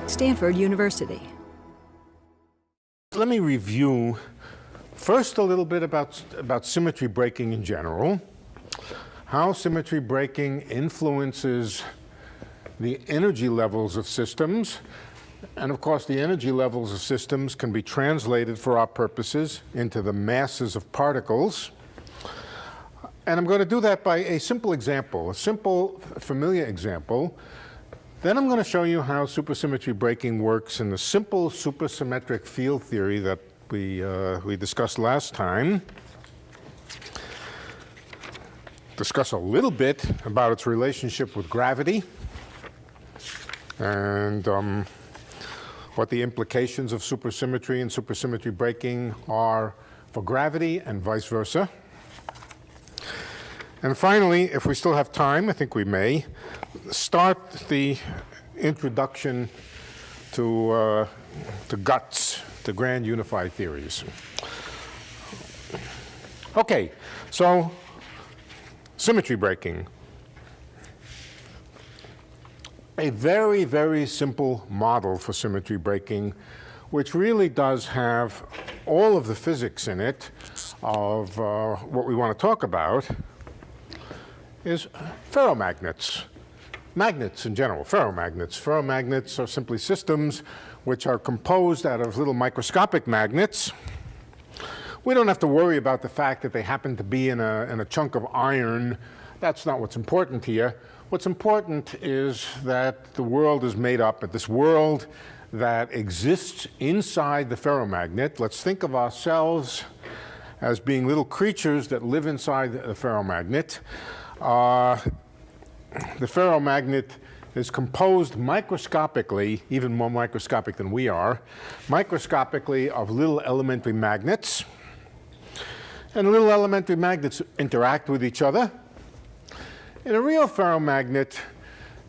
Stanford University. Let me review first a little bit about symmetry breaking in general, how symmetry breaking influences the energy levels of systems. And of course, the energy levels of systems can be translated for our purposes into the masses of particles. And I'm going to do that by a simple example, a simple, familiar example. Then I'm going to show you how supersymmetry breaking works in the simple supersymmetric field theory that we discussed last time. Discuss a little bit about its relationship with gravity and what the implications of supersymmetry and supersymmetry breaking are for gravity and vice versa. And finally, if we still have time, I think we may, start the introduction to GUTS, the grand unified theories. Okay, so symmetry breaking. A very, very simple model for symmetry breaking, which really does have all of the physics in it of what we want to talk about, is ferromagnets. Magnets in general, ferromagnets. Ferromagnets are simply systems which are composed out of little microscopic magnets. We don't have to worry about the fact that they happen to be in a chunk of iron. That's not what's important here. What's important is that the world is made up of this world that exists inside the ferromagnet. Let's think of ourselves as being little creatures that live inside the ferromagnet. The ferromagnet is composed microscopically, even more microscopic than we are, microscopically of little elementary magnets. And little elementary magnets interact with each other. In a real ferromagnet,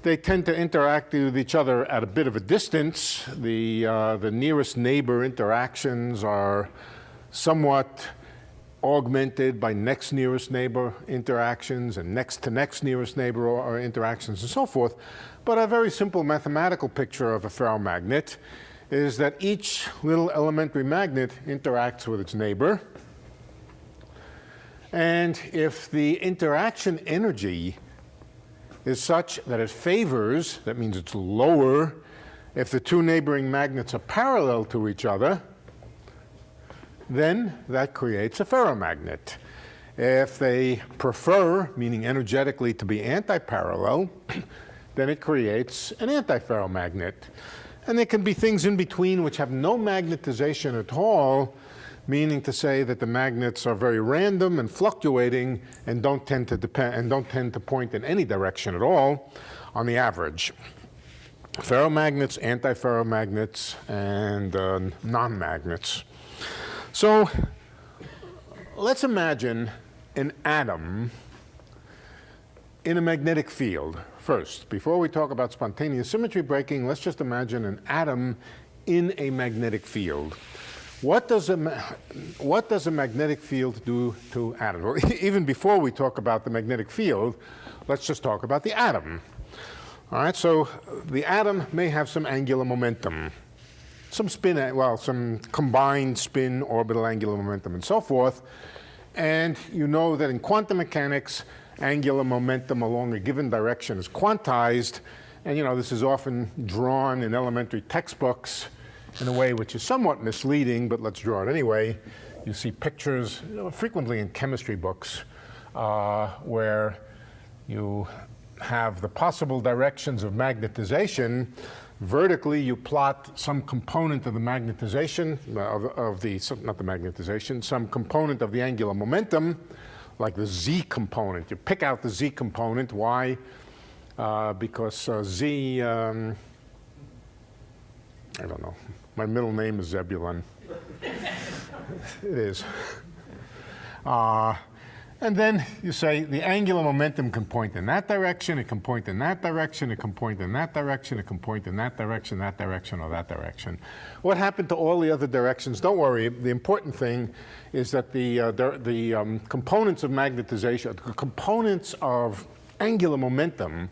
they tend to interact with each other at a bit of a distance. The nearest neighbor interactions are somewhat augmented by next nearest neighbor interactions and next to next nearest neighbor or interactions and so forth. But a very simple mathematical picture of a ferromagnet is that each little elementary magnet interacts with its neighbor. And if the interaction energy is such that it favors, that means it's lower, if the two neighboring magnets are parallel to each other, then that creates a ferromagnet. If they prefer, meaning energetically to be anti-parallel, then it creates an antiferromagnet. And there can be things in between which have no magnetization at all, meaning to say that the magnets are very random and fluctuating and don't tend to point in any direction at all on the average. Ferromagnets, antiferromagnets, and non-magnets. So let's imagine an atom in a magnetic field. First, before we talk about spontaneous symmetry breaking, let's just imagine an atom in a magnetic field. What does a magnetic field do to atoms? Well, even before we talk about the magnetic field, let's just talk about the atom. All right, so the atom may have some angular momentum. Some spin, well, some combined spin, orbital angular momentum, and so forth. And you know that in quantum mechanics, angular momentum along a given direction is quantized. And you know, this is often drawn in elementary textbooks in a way which is somewhat misleading, but let's draw it anyway. You see pictures, frequently in chemistry books, where you have the possible directions of magnetization. Vertically, you plot some component of the magnetization, some component of the angular momentum, like the z component. You pick out the z component. Why? Because z, I don't know. My middle name is Zebulon. It is. And then you say the angular momentum can point in that direction, it can point in that direction, it can point in that direction, it can point in that direction, or that direction. What happened to all the other directions? Don't worry. The important thing is that the components of magnetization, the components of angular momentum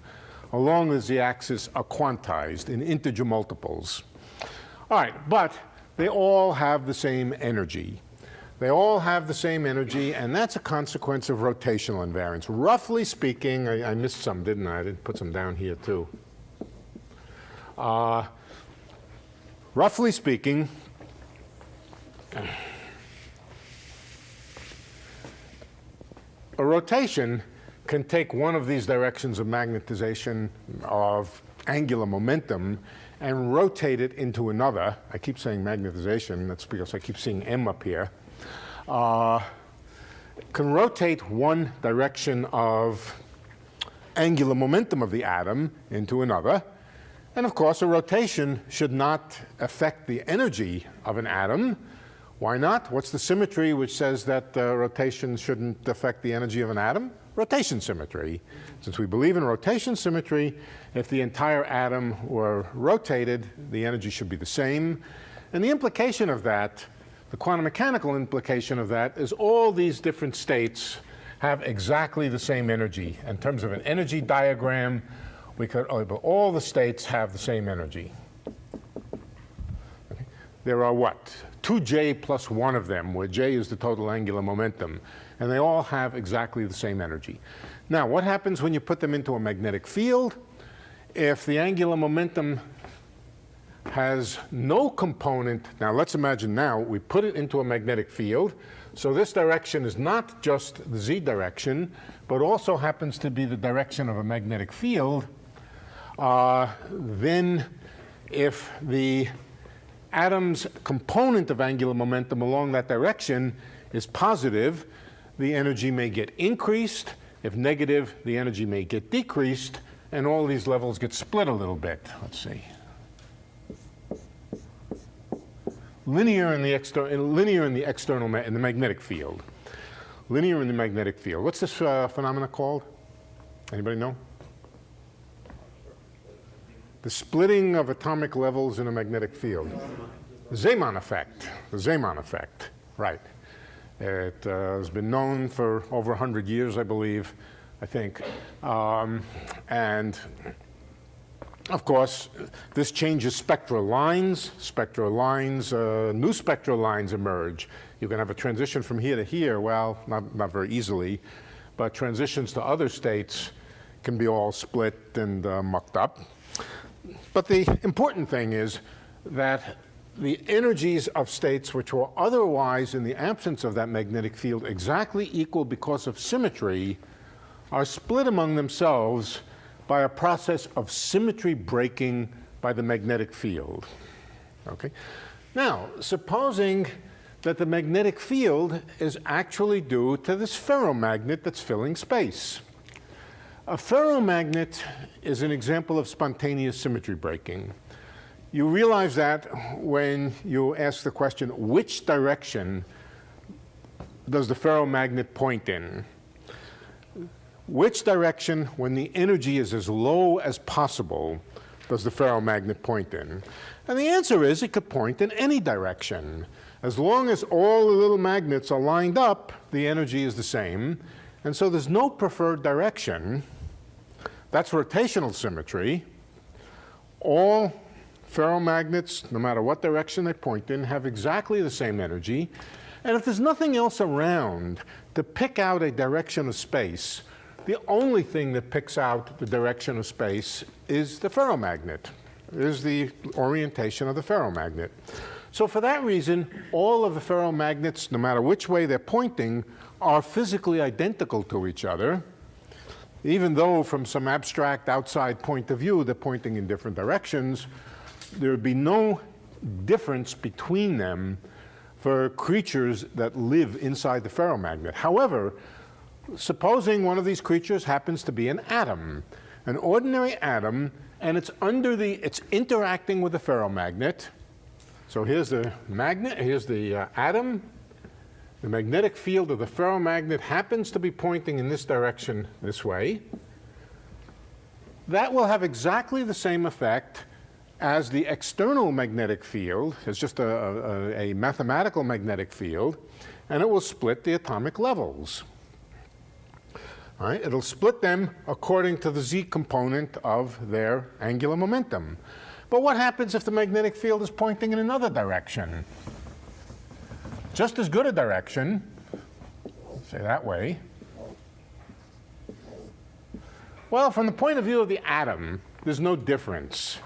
along the z-axis are quantized in integer multiples. All right, but they all have the same energy. They all have the same energy, and that's a consequence of rotational invariance. Roughly speaking, I missed some, didn't I? I didn't put some down here, too. Roughly speaking, a rotation can take one of these directions of magnetization of angular momentum and rotate it into another. I keep saying magnetization, that's because I keep seeing M up here. Can rotate one direction of angular momentum of the atom into another. And of course, a rotation should not affect the energy of an atom. Why not? What's the symmetry which says that rotation shouldn't affect the energy of an atom? Rotation symmetry. Since we believe in rotation symmetry, if the entire atom were rotated, the energy should be the same. And the implication of that, the quantum mechanical implication of that, is all these different states have exactly the same energy. In terms of an energy diagram, we could, all the states have the same energy. Okay. There are what? 2j plus 1 of them, where j is the total angular momentum. And they all have exactly the same energy. Now, what happens when you put them into a magnetic field? If the angular momentum has no component, now let's imagine now we put it into a magnetic field. So this direction is not just the z direction, but also happens to be the direction of a magnetic field. Then if the atom's component of angular momentum along that direction is positive, the energy may get increased. If negative, the energy may get decreased, and all these levels get split a little bit. Let's see. Linear in the magnetic field. Linear in the magnetic field. What's this phenomena called? Anybody know? The splitting of atomic levels in a magnetic field. The Zeeman effect. The Zeeman effect. Right. It has been known for over 100 years, I believe, I think. And of course, this changes spectral lines. New spectral lines emerge. You can have a transition from here to here, well, not very easily, but transitions to other states can be all split and mucked up. But the important thing is that the energies of states which were otherwise, in the absence of that magnetic field, exactly equal because of symmetry, are split among themselves by a process of symmetry breaking by the magnetic field. Okay? Now, supposing that the magnetic field is actually due to this ferromagnet that's filling space. A ferromagnet is an example of spontaneous symmetry breaking. You realize that when you ask the question, which direction does the ferromagnet point in? Which direction, when the energy is as low as possible, does the ferromagnet point in? And the answer is it could point in any direction. As long as all the little magnets are lined up, the energy is the same. And so there's no preferred direction. That's rotational symmetry. All ferromagnets, no matter what direction they point in, have exactly the same energy. And if there's nothing else around to pick out a direction of space, the only thing that picks out the direction of space is the ferromagnet, is the orientation of the ferromagnet. So for that reason, all of the ferromagnets, no matter which way they're pointing, are physically identical to each other, even though from some abstract outside point of view, they're pointing in different directions. There would be no difference between them for creatures that live inside the ferromagnet. However, supposing one of these creatures happens to be an atom, an ordinary atom, and it's interacting with the ferromagnet. So here's the magnet, here's the atom. The magnetic field of the ferromagnet happens to be pointing in this direction, this way. That will have exactly the same effect as the external magnetic field. It's just a mathematical magnetic field, and it will split the atomic levels. All right? It'll split them according to the z component of their angular momentum. But what happens if the magnetic field is pointing in another direction? Just as good a direction, say that way. Well, from the point of view of the atom, there's no difference.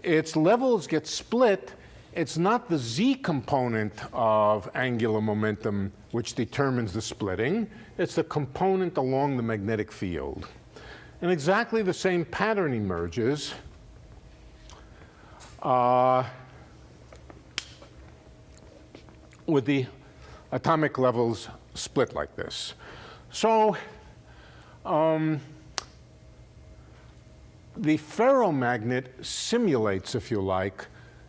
Its levels get split. It's not the z component of angular momentum which determines the splitting. It's the component along the magnetic field. And exactly the same pattern emerges with the atomic levels split like this. So the ferromagnet simulates, if you like,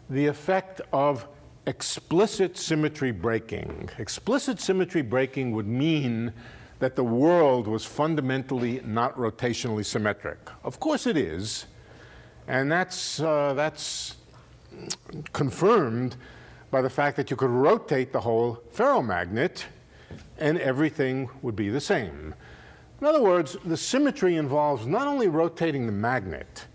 the effect of explicit symmetry breaking. Explicit symmetry breaking would mean that the world was fundamentally not rotationally symmetric. Of course it is, and that's confirmed by the fact that you could rotate the whole ferromagnet and everything would be the same. In other words, the symmetry involves not only rotating the magnet,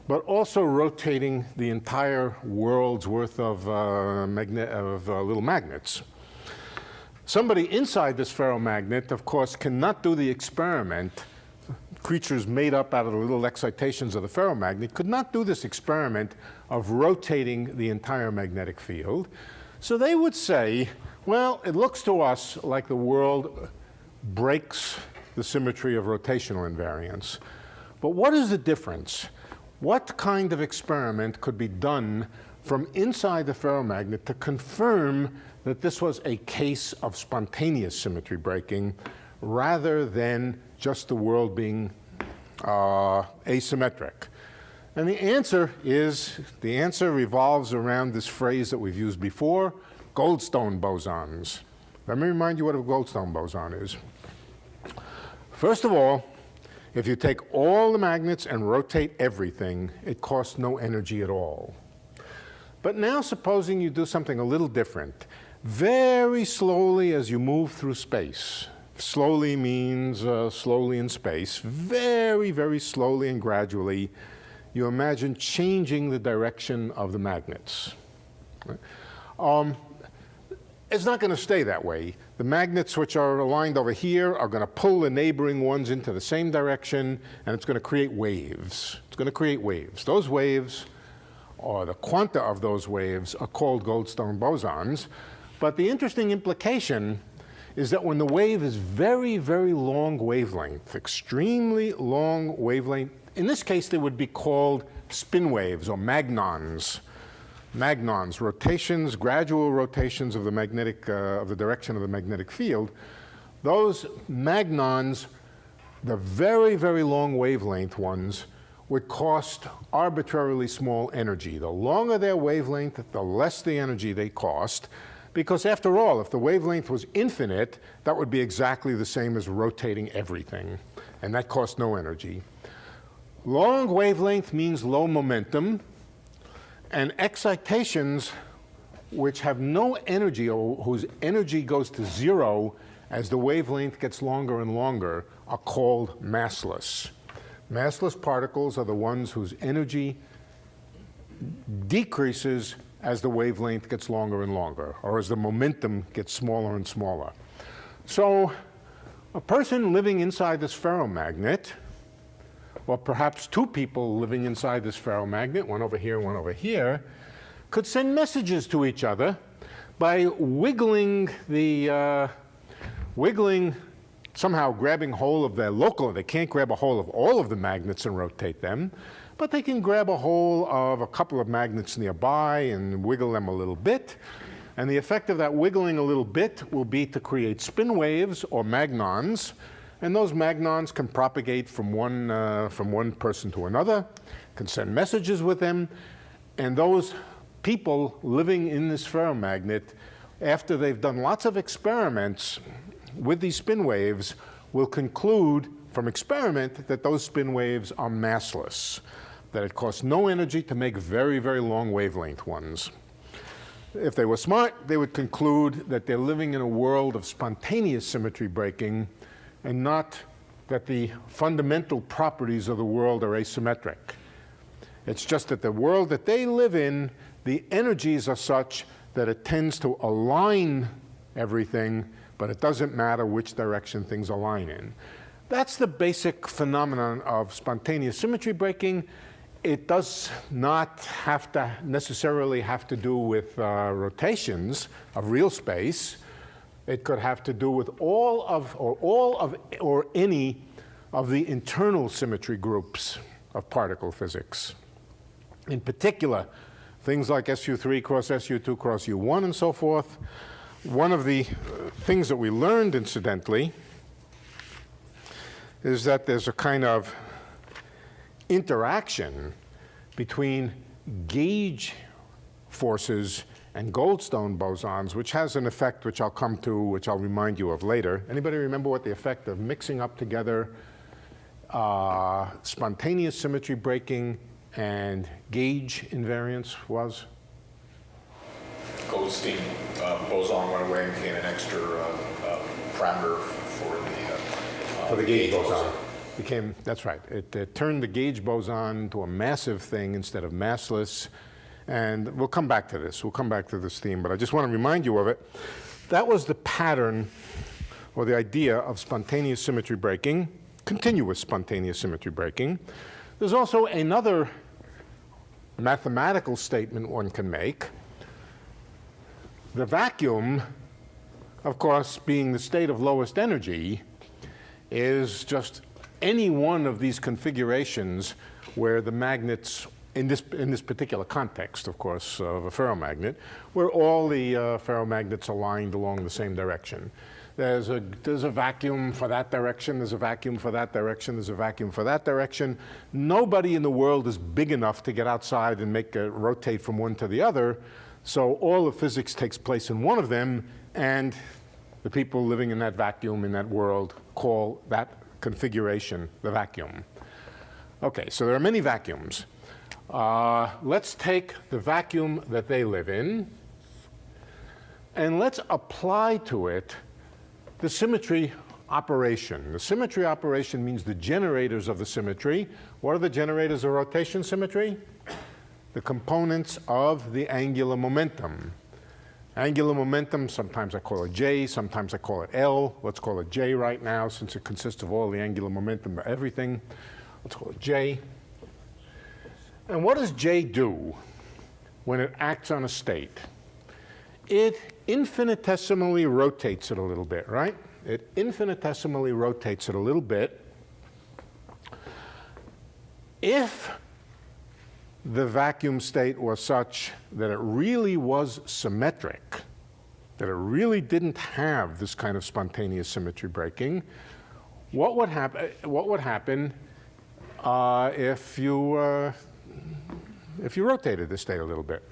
but also rotating the entire world's worth of, little magnets. Somebody inside this ferromagnet, of course, cannot do the experiment. Creatures made up out of the little excitations of the ferromagnet could not do this experiment of rotating the entire magnetic field. So they would say, well, it looks to us like the world breaks the symmetry of rotational invariance. But what is the difference? What kind of experiment could be done from inside the ferromagnet to confirm that this was a case of spontaneous symmetry breaking rather than just the world being asymmetric? And the answer revolves around this phrase that we've used before, Goldstone bosons. Let me remind you what a Goldstone boson is. First of all, if you take all the magnets and rotate everything, it costs no energy at all. But now supposing you do something a little different. Very slowly as you move through space. Slowly means slowly in space. Very, very slowly and gradually, you imagine changing the direction of the magnets. It's not going to stay that way. The magnets which are aligned over here are going to pull the neighboring ones into the same direction, and it's going to create waves. It's going to create waves. Those waves, or the quanta of those waves, are called Goldstone bosons. But the interesting implication is that when the wave is very, very long wavelength, extremely long wavelength, in this case they would be called spin waves or magnons. Magnons, rotations, gradual rotations of the magnetic, of the direction of the magnetic field. Those magnons, the very, very long wavelength ones, would cost arbitrarily small energy. The longer their wavelength, the less the energy they cost, because after all, if the wavelength was infinite, that would be exactly the same as rotating everything, and that costs no energy. Long wavelength means low momentum, and excitations which have no energy or whose energy goes to zero as the wavelength gets longer and longer are called massless. Massless particles are the ones whose energy decreases as the wavelength gets longer and longer, or as the momentum gets smaller and smaller. So a person living inside this ferromagnet, or perhaps two people living inside this ferromagnet, one over here, one over here, could send messages to each other by wiggling somehow grabbing hold of their local. They can't grab a hold of all of the magnets and rotate them, but they can grab a hold of a couple of magnets nearby and wiggle them a little bit. And the effect of that wiggling a little bit will be to create spin waves or magnons. And those magnons can propagate from one person to another, can send messages with them, and those people living in this ferromagnet, after they've done lots of experiments with these spin waves, will conclude from experiment that those spin waves are massless, that it costs no energy to make very, very long wavelength ones. If they were smart, they would conclude that they're living in a world of spontaneous symmetry breaking and not that the fundamental properties of the world are asymmetric. It's just that the world that they live in, the energies are such that it tends to align everything, but it doesn't matter which direction things align in. That's the basic phenomenon of spontaneous symmetry breaking. It does not have to necessarily have to do with rotations of real space. It could have to do with all of any of the internal symmetry groups of particle physics. In particular, things like SU3 cross SU2 cross U1 and so forth. One of the things that we learned, incidentally, is that there's a kind of interaction between gauge forces and Goldstone bosons, which has an effect which I'll come to, which I'll remind you of later. Anybody remember what the effect of mixing up together spontaneous symmetry breaking and gauge invariance was? Goldstein boson went away and became an extra parameter for the gauge boson. That's right. It turned the gauge boson into a massive thing instead of massless. And we'll come back to this. We'll come back to this theme, but I just want to remind you of it. That was the pattern or the idea of spontaneous symmetry breaking, continuous spontaneous symmetry breaking. There's also another mathematical statement one can make. The vacuum, of course, being the state of lowest energy, is just any one of these configurations where the magnets, in this particular context, of course, of a ferromagnet, where all the ferromagnets aligned along the same direction. There's a vacuum for that direction, there's a vacuum for that direction, there's a vacuum for that direction. Nobody in the world is big enough to get outside and make it rotate from one to the other, so all the physics takes place in one of them, and the people living in that vacuum, in that world, call that configuration the vacuum. Okay, so there are many vacuums. Let's take the vacuum that they live in, and let's apply to it the symmetry operation. The symmetry operation means the generators of the symmetry. What are the generators of rotation symmetry? The components of the angular momentum. Angular momentum, sometimes I call it J, sometimes I call it L. Let's call it J right now, since it consists of all the angular momentum of everything. Let's call it J. And what does J do when it acts on a state? It infinitesimally rotates it a little bit, right? It infinitesimally rotates it a little bit. If the vacuum state was such that it really was symmetric, that it really didn't have this kind of spontaneous symmetry breaking, what would happen if you rotated the state a little bit?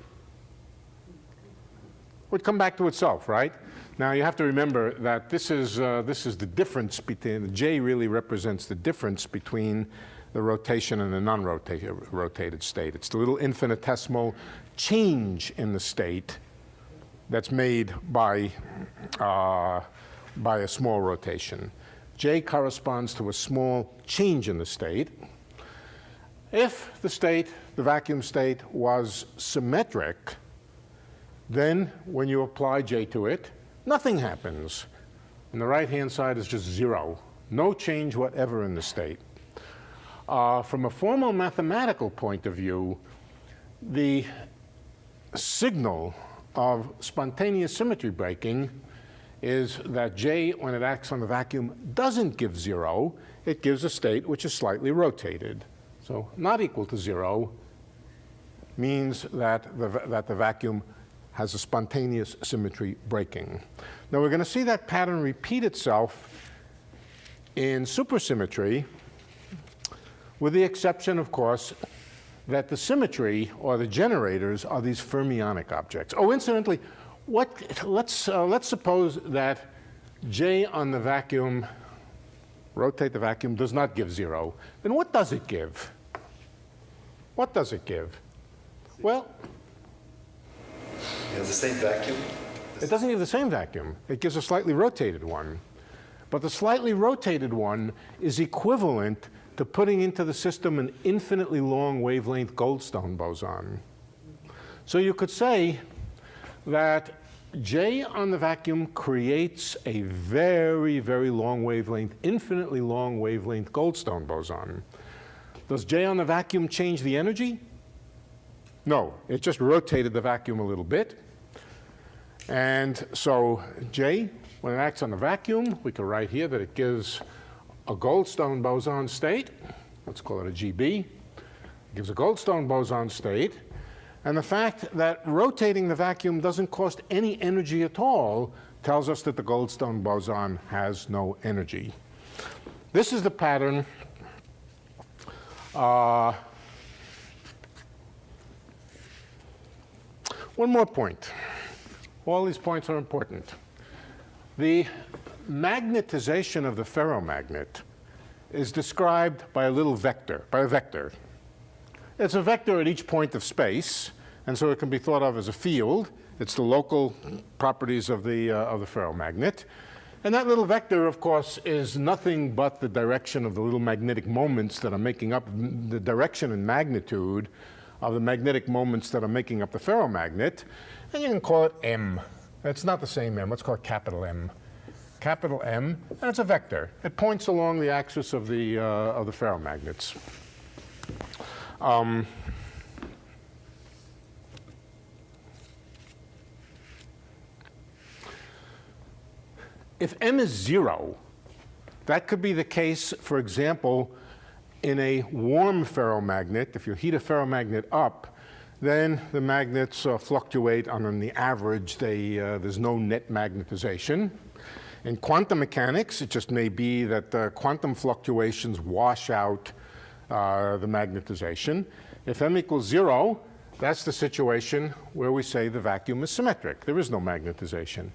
It would come back to itself, right? Now you have to remember that this is the difference between, the J really represents the difference between the rotation and the non-rotated state. It's the little infinitesimal change in the state that's made by a small rotation. J corresponds to a small change in the state. If the vacuum state was symmetric, then when you apply J to it, nothing happens. And the right-hand side is just zero. No change whatever in the state. From a formal mathematical point of view, the signal of spontaneous symmetry breaking is that J, when it acts on the vacuum, doesn't give zero. It gives a state which is slightly rotated. So not equal to zero means that the vacuum has a spontaneous symmetry breaking. Now we're going to see that pattern repeat itself in supersymmetry, with the exception, of course, that the symmetry, or the generators, are these fermionic objects. Oh, incidentally, let's suppose that J on the vacuum, rotate the vacuum, does not give zero. Then what does it give? What does it give? Well, it has the same vacuum? It doesn't give the same vacuum. It gives a slightly rotated one. but the slightly rotated one is equivalent to putting into the system an infinitely long wavelength Goldstone boson. So you could say that J on the vacuum creates a very, very long wavelength, infinitely long wavelength Goldstone boson. Does J on the vacuum change the energy? No, it just rotated the vacuum a little bit. And so J, when it acts on the vacuum, we can write here that it gives a Goldstone boson state. Let's call it a GB. It gives a Goldstone boson state. And the fact that rotating the vacuum doesn't cost any energy at all tells us that the Goldstone boson has no energy. This is the pattern. One more point. All these points are important. The magnetization of the ferromagnet is described by a little vector, by a vector. It's a vector at each point of space, and so it can be thought of as a field. It's the local properties of the ferromagnet. And that little vector, of course, is nothing but the direction of the little magnetic moments that are making up the direction and magnitude of the magnetic moments that are making up the ferromagnet. And you can call it M. It's not the same M. Let's call it capital M. Capital M, and it's a vector. It points along the axis of the ferromagnets. If M is 0, that could be the case, for example, in a warm ferromagnet. If you heat a ferromagnet up, then the magnets fluctuate, and on the average, there's no net magnetization. In quantum mechanics, it just may be that quantum fluctuations wash out the magnetization. If M equals 0, that's the situation where we say the vacuum is symmetric. There is no magnetization.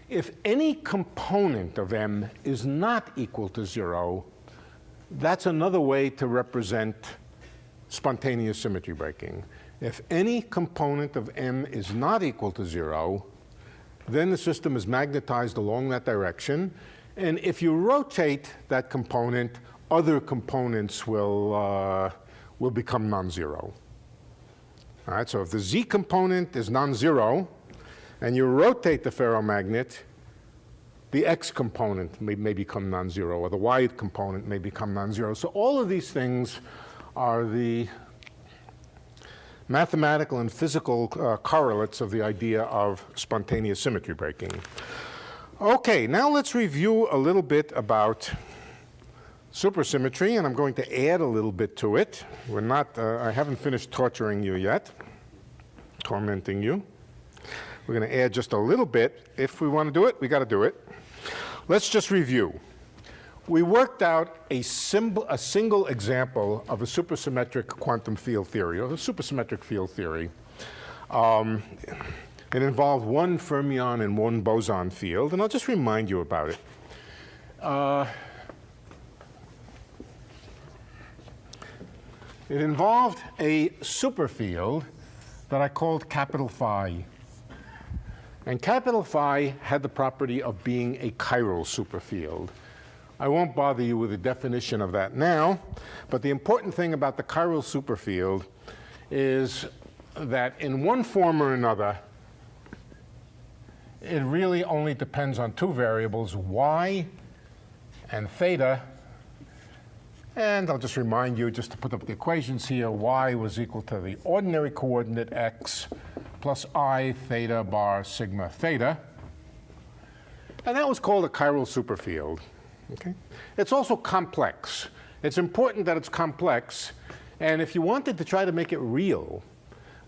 If any component of M is not equal to 0, that's another way to represent spontaneous symmetry breaking. If any component of M is not equal to 0, then the system is magnetized along that direction. And if you rotate that component, other components will become non-zero. All right, so if the Z component is non-zero, and you rotate the ferromagnet, the X component may become non-zero, or the Y component may become non-zero. So all of these things are the mathematical and physical correlates of the idea of spontaneous symmetry breaking. Okay, now let's review a little bit about supersymmetry, and I'm going to add a little bit to it. We're not, I haven't finished torturing you yet, tormenting you. We're going to add just a little bit. If we want to do it, we got to do it. Let's just review. We worked out a single example of a supersymmetric quantum field theory, or a supersymmetric field theory. It involved one fermion and one boson field, and I'll just remind you about it. It involved a superfield that I called capital Phi. And capital Phi had the property of being a chiral superfield. I won't bother you with the definition of that now, but the important thing about the chiral superfield is that in one form or another, it really only depends on two variables, y and theta. And I'll just remind you, just to put up the equations here, y was equal to the ordinary coordinate x plus I theta bar sigma theta. And that was called a chiral superfield. Okay? It's also complex. It's important that it's complex. And if you wanted to try to make it real,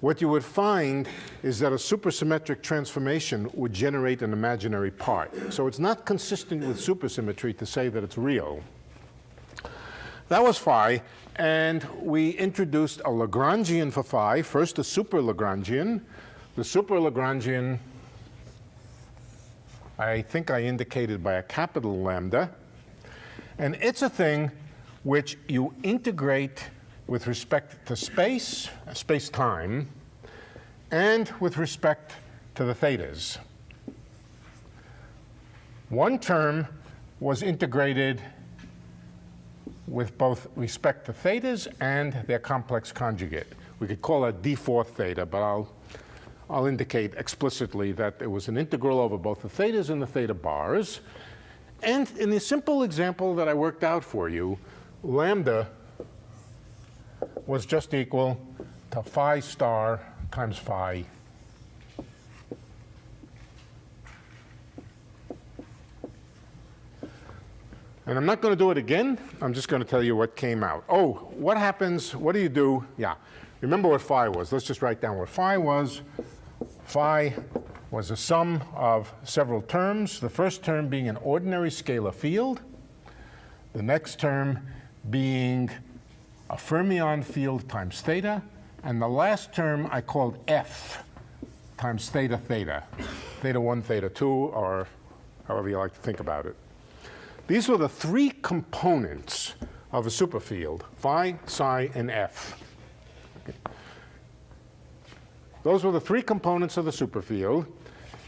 what you would find is that a supersymmetric transformation would generate an imaginary part. So it's not consistent with supersymmetry to say that it's real. That was phi, and we introduced a Lagrangian for phi, first a super Lagrangian. The super Lagrangian, I think I indicated by a capital lambda. And it's a thing which you integrate with respect to space, space-time, and with respect to the thetas. One term was integrated with both respect to thetas and their complex conjugate. We could call it d4 theta, but I'll indicate explicitly that it was an integral over both the thetas and the theta bars. And in the simple example that I worked out for you, lambda was just equal to phi star times phi. And I'm not going to do it again. I'm just going to tell you what came out. Oh, what happens? What do you do? Yeah. Remember what phi was. Let's just write down what phi was. Phi was a sum of several terms. The first term being an ordinary scalar field. The next term being a fermion field times theta. And the last term I called F times theta theta. Theta 1, theta 2, or however you like to think about it. These were the three components of a superfield, phi, psi, and F. Okay. Those were the three components of the superfield.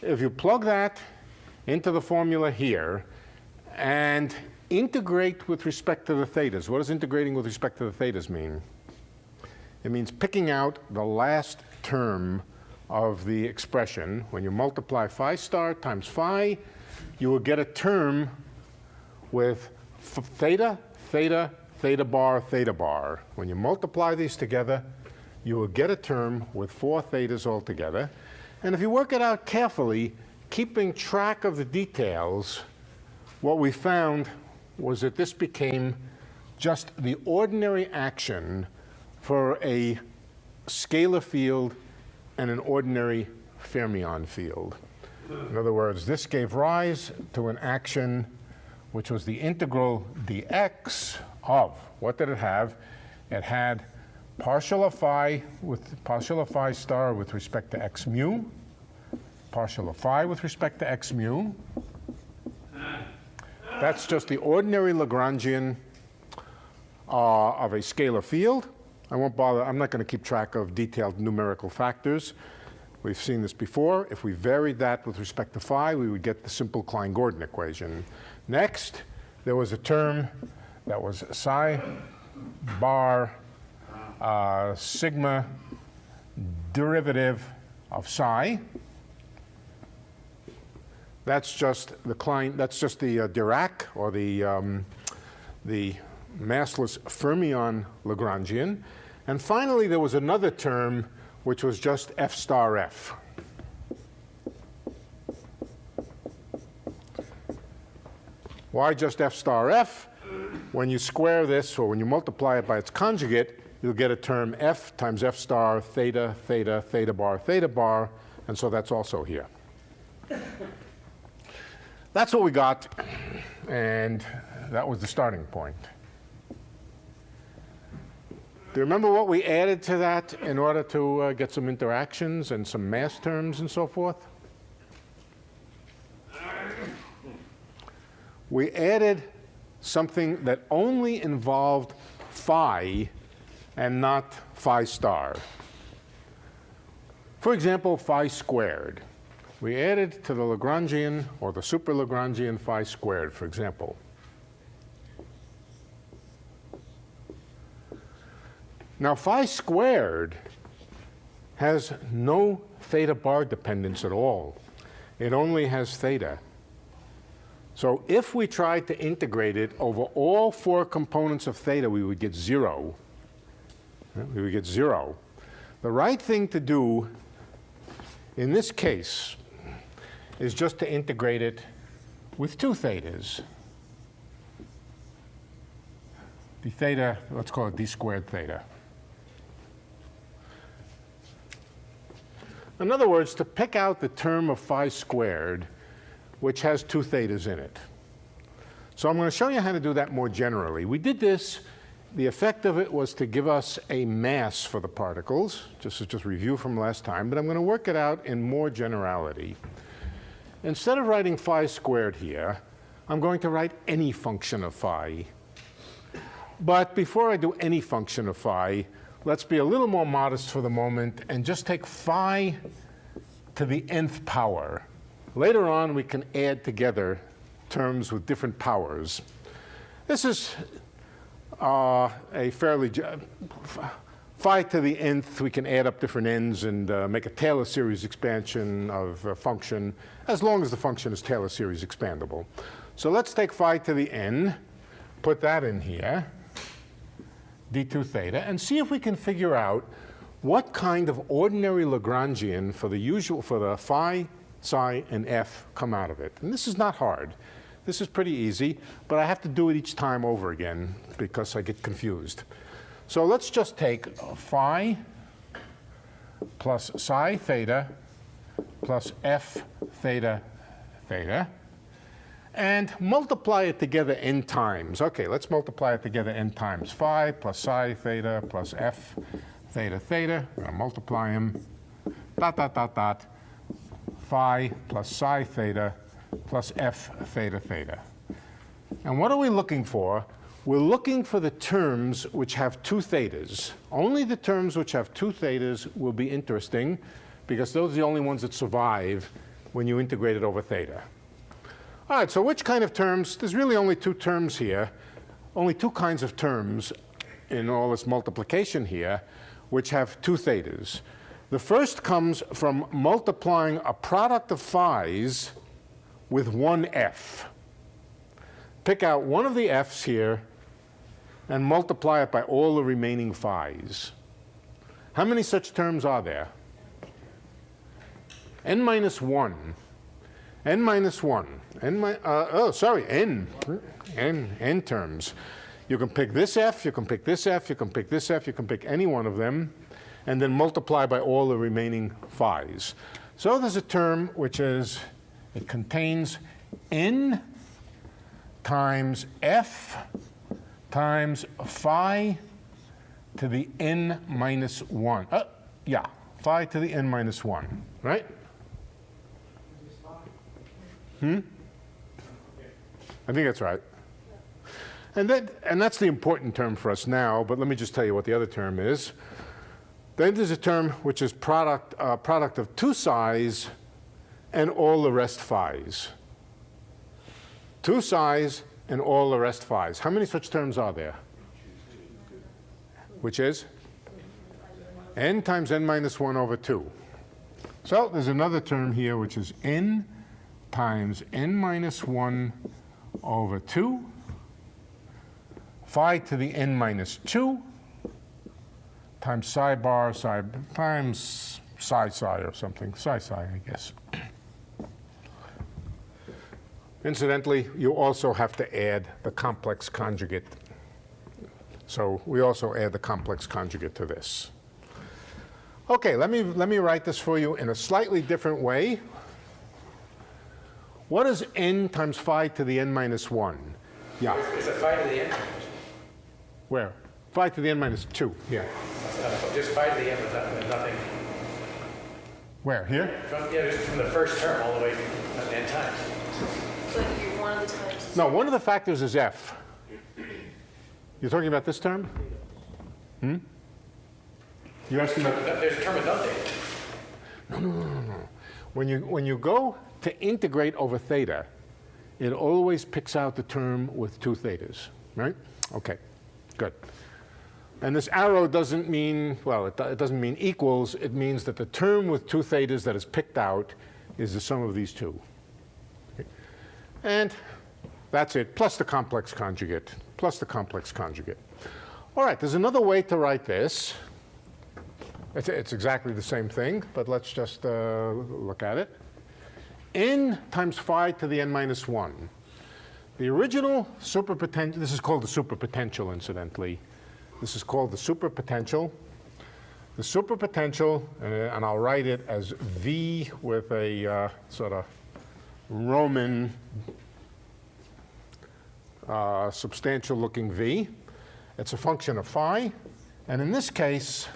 If you plug that into the formula here and integrate with respect to the thetas, what does integrating with respect to the thetas mean? It means picking out the last term of the expression. When you multiply phi star times phi, you will get a term with theta, theta, theta bar, theta bar. When you multiply these together, you will get a term with 4 thetas altogether. And if you work it out carefully, keeping track of the details, what we found was that this became just the ordinary action for a scalar field and an ordinary fermion field. In other words, this gave rise to an action which was the integral dx of, what did it have? It had partial of phi star with respect to x mu, partial of phi with respect to x mu. That's just the ordinary Lagrangian of a scalar field. I won't bother, I'm not going to keep track of detailed numerical factors. We've seen this before. If we varied that with respect to phi, we would get the simple Klein-Gordon equation. Next, there was a term that was psi bar sigma derivative of psi. That's just the Dirac, or the massless fermion Lagrangian. And finally, there was another term which was just f star f. Why just f star f? When you square this, or when you multiply it by its conjugate, you'll get a term f times f star theta, theta, theta bar, and so that's also here. That's what we got, and that was the starting point. Do you remember what we added to that in order to get some interactions and some mass terms and so forth? We added something that only involved phi and not phi star. For example, phi squared. We added to the Lagrangian, or the super Lagrangian, phi squared, for example. Now, phi squared has no theta bar dependence at all. It only has theta. So if we tried to integrate it over all 4 components of theta, we would get 0. We would get 0. The right thing to do in this case is just to integrate it with 2 thetas. The theta, let's call it d squared theta. In other words, to pick out the term of phi squared, which has 2 thetas in it. So I'm going to show you how to do that more generally. We did this. The effect of it was to give us a mass for the particles, just review from last time, but I'm going to work it out in more generality. Instead of writing phi squared here, I'm going to write any function of phi. But before I do any function of phi, let's be a little more modest for the moment and just take phi to the nth power. Later on, we can add together terms with different powers. This is a fairly, phi to the nth, we can add up different n's and make a Taylor series expansion of a function, as long as the function is Taylor series expandable. So let's take phi to the n, put that in here, d2 theta, and see if we can figure out what kind of ordinary Lagrangian for the phi, psi, and f come out of it. And this is not hard. This is pretty easy, but I have to do it each time over again because I get confused. So let's just take phi plus psi theta plus f theta theta and multiply it together n times. Okay, let's multiply it together n times. Phi plus psi theta plus f theta theta. We're going to multiply them. Dot, dot, dot, dot. Phi plus psi theta plus f theta theta. And what are we looking for? We're looking for the terms which have two thetas. Only the terms which have two thetas will be interesting because those are the only ones that survive when you integrate it over theta. All right, so which kind of terms? There's really only two terms here, only two kinds of terms in all this multiplication here which have two thetas. The first comes from multiplying a product of phi's with one f. Pick out one of the f's here and multiply it by all the remaining phi's. How many such terms are there? n minus 1. n minus 1. N terms. You can pick this f, you can pick this f, you can pick this f, you can pick any one of them, and then multiply by all the remaining phi's. So there's a term which is, it contains n times f times phi to the n minus 1. Yeah, phi to the n minus 1, right? I think that's right. And that's the important term for us now, but let me just tell you what the other term is. Then there's a term which is product of two psi's and all the rest phi's. Two psi's and all the rest phi's. How many such terms are there? Which is? N times n minus 1 over 2. So there's another term here which is n times n minus 1 over 2 phi to the n minus 2 times psi bar psi times psi psi or something. Psi psi, I guess. Incidentally, you also have to add the complex conjugate. So we also add the complex conjugate to this. Okay, let me write this for you in a slightly different way. What is n times phi to the n minus 1? Yeah. Is it phi to the n? Where? Phi to the n minus 2. Yeah. Just phi to the n with nothing. Where? Here? Just from the first term all the way to n times. But you're one of the times. No, one of the factors is f. You're talking about this term? You're asking about... There's a term with no theta. No. When you go to integrate over theta, it always picks out the term with two thetas, right? Okay, good. And this arrow doesn't mean, well, it doesn't mean equals. It means that the term with two thetas that is picked out is the sum of these two. Okay. And that's it, plus the complex conjugate, plus the complex conjugate. All right, there's another way to write this. It's exactly the same thing, but let's just look at it. N times phi to the n minus 1. The original superpotential, this is called the superpotential, incidentally. This is called the superpotential. The superpotential, and I'll write it as V with a sort of Roman substantial looking V. It's a function of phi, and in this case,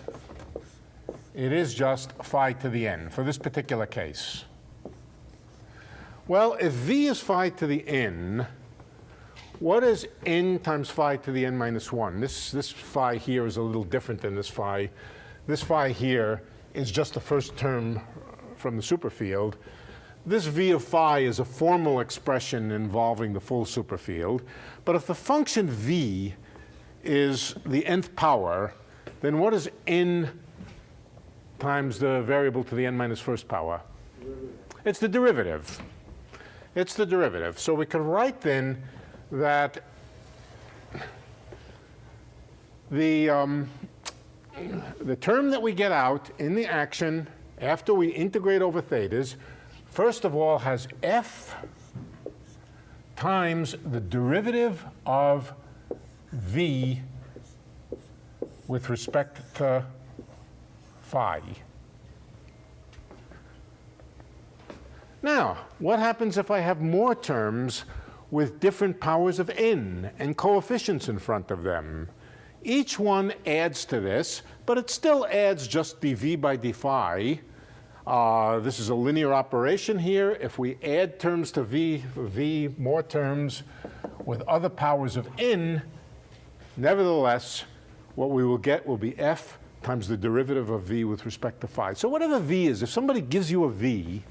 it is just phi to the n for this particular case. Well, if V is phi to the n, what is n times phi to the n minus 1? This phi here is a little different than this phi. This phi here is just the first term from the superfield. this v of phi is a formal expression involving the full superfield. But if the function v is the nth power, then what is n times the variable to the n minus first power? It's the derivative. It's the derivative. So we can write then that the term that we get out in the action after we integrate over thetas, first of all, has f times the derivative of v with respect to phi. Now, what happens if I have more terms with different powers of n and coefficients in front of them? Each one adds to this, but it still adds just dv by d phi. This is a linear operation here. If we add terms to v, more terms with other powers of n, nevertheless, what we will get will be f times the derivative of v with respect to phi. So whatever v is, if somebody gives you a v,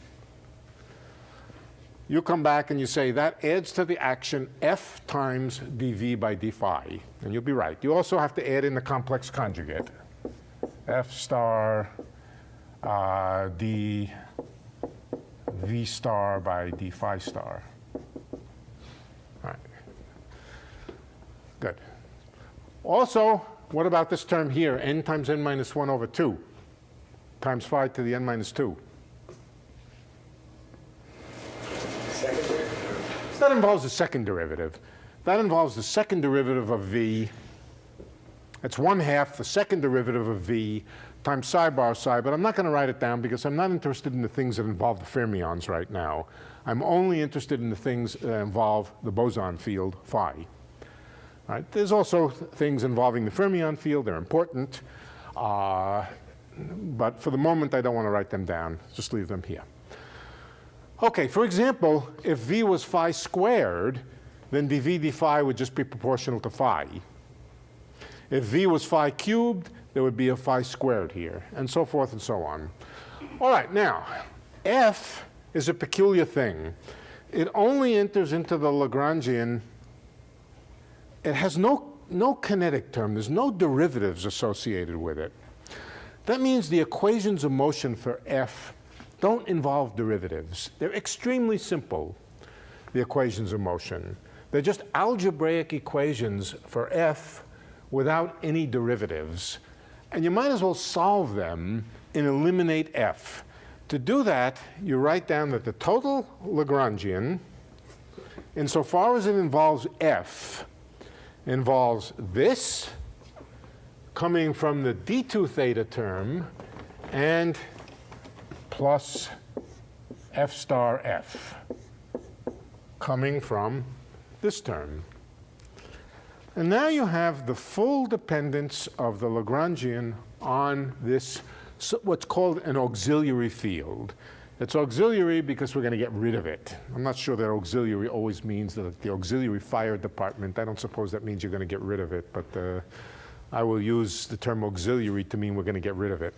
you come back and you say that adds to the action f times dv by d phi, and you'll be right. You also have to add in the complex conjugate, f star d v star by d phi star. All right. Good. Also, what about this term here, n times n minus 1 over 2 times phi to the n minus 2? That involves the second derivative. That involves the second derivative of v. It's 1/2 the second derivative of v times psi bar psi, but I'm not going to write it down because I'm not interested in the things that involve the fermions right now. I'm only interested in the things that involve the boson field phi. Right? There's also things involving the fermion field. They're important. But for the moment, I don't want to write them down. Just leave them here. OK, for example, if v was phi squared, then dv d phi would just be proportional to phi. If v was phi cubed, there would be a phi squared here, and so forth and so on. All right, now, f is a peculiar thing. It only enters into the Lagrangian. It has no kinetic term. There's no derivatives associated with it. That means the equations of motion for f don't involve derivatives. They're extremely simple, the equations of motion. They're just algebraic equations for f without any derivatives. And you might as well solve them and eliminate f. To do that, you write down that the total Lagrangian, insofar as it involves f, involves this coming from the d2 theta term and plus f star f coming from this term. And now you have the full dependence of the Lagrangian on this, what's called an auxiliary field. It's auxiliary because we're going to get rid of it. I'm not sure that auxiliary always means that the auxiliary fire department. I don't suppose that means you're going to get rid of it, but I will use the term auxiliary to mean we're going to get rid of it.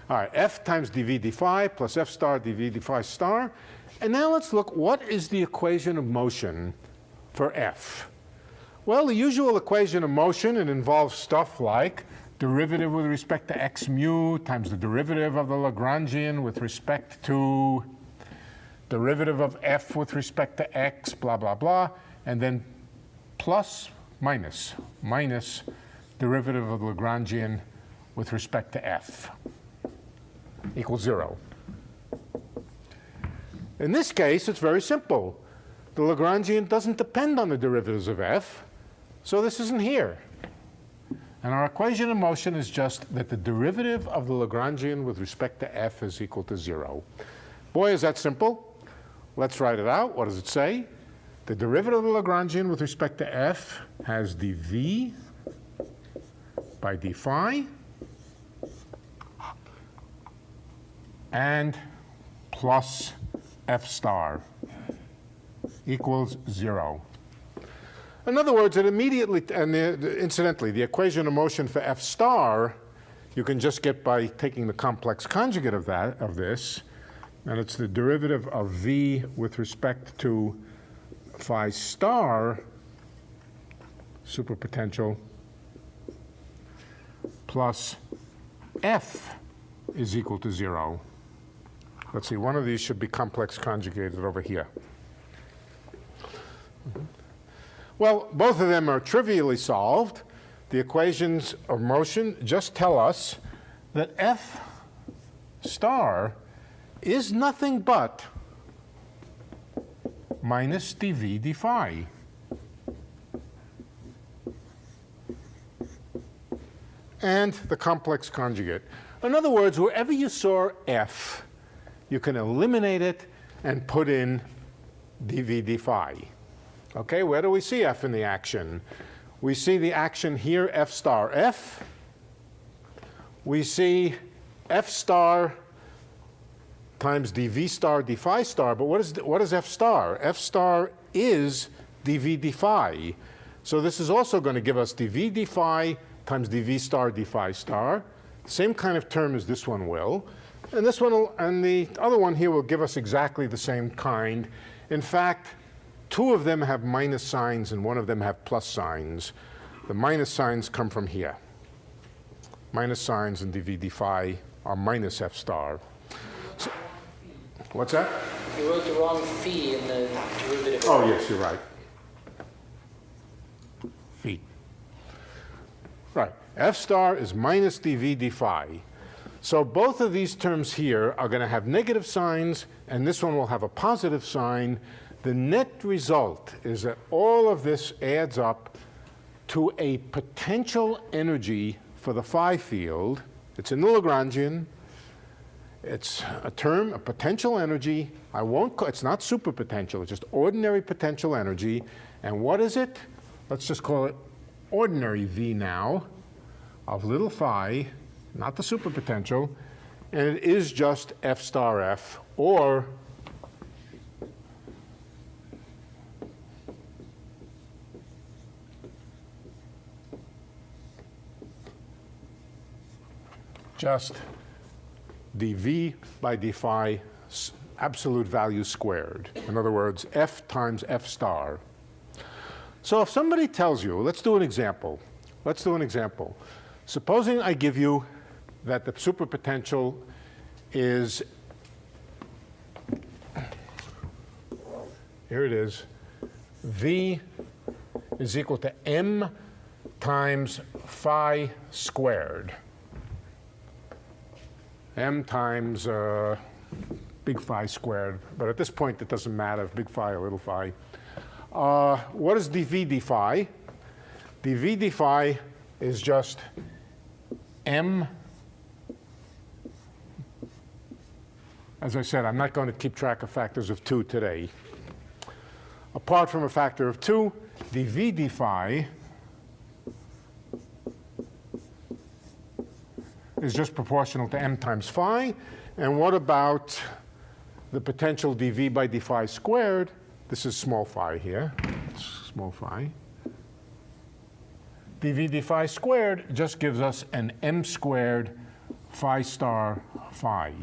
All right, f times dv d phi plus f star dv d phi star. And now let's look, what is the equation of motion for f? Well, the usual equation of motion, it involves stuff like derivative with respect to x mu times the derivative of the Lagrangian with respect to derivative of f with respect to x, blah, blah, blah, and then plus minus derivative of the Lagrangian with respect to f equals 0. In this case, it's very simple. The Lagrangian doesn't depend on the derivatives of f, so this isn't here. And our equation of motion is just that the derivative of the Lagrangian with respect to f is equal to 0. Boy, is that simple. Let's write it out. What does it say? The derivative of the Lagrangian with respect to f has dv by d phi and plus f star equals 0. In other words, it immediately, and incidentally, the equation of motion for f star, you can just get by taking the complex conjugate of this. and it's the derivative of V with respect to phi star superpotential plus F is equal to 0. Let's see, one of these should be complex conjugated over here. Well, both of them are trivially solved. The equations of motion just tell us that F star is nothing but minus dv d phi. And the complex conjugate. In other words, wherever you saw F, you can eliminate it and put in dv d phi. Okay, where do we see F in the action? We see the action here, F star F. We see F star times dv star d phi star, but what is F star? F star is dv d phi. So this is also going to give us dv d phi times dv star d phi star. Same kind of term as this one will. And this one will, and the other one here will give us exactly the same kind. In fact, two of them have minus signs and one of them have plus signs. The minus signs come from here. Minus signs in dv d phi are minus F star. So, what's that? You wrote the wrong phi in the derivative. Oh, yes, you're right. Phi. Right. F star is minus dv d phi. So both of these terms here are going to have negative signs, and this one will have a positive sign. The net result is that all of this adds up to a potential energy for the phi field. It's in the Lagrangian. It's a term, a potential energy. It's not superpotential, it's just ordinary potential energy. And what is it? Let's just call it ordinary V now of little phi, not the superpotential, and it is just F star F, or just dv by d phi absolute value squared. In other words, F times F star. So if somebody tells you, let's do an example. Let's do an example. Supposing I give you that the superpotential is, here it is, V is equal to M times phi squared. M times big phi squared, but at this point it doesn't matter if big phi or little phi. What is dv d phi? dv d phi is just M. As I said, I'm not going to keep track of factors of 2 today. Apart from a factor of 2, dv d phi is just proportional to M times phi. And what about the potential dv by d phi squared? This is small phi here, small phi. dv d phi squared just gives us an M squared phi star phi.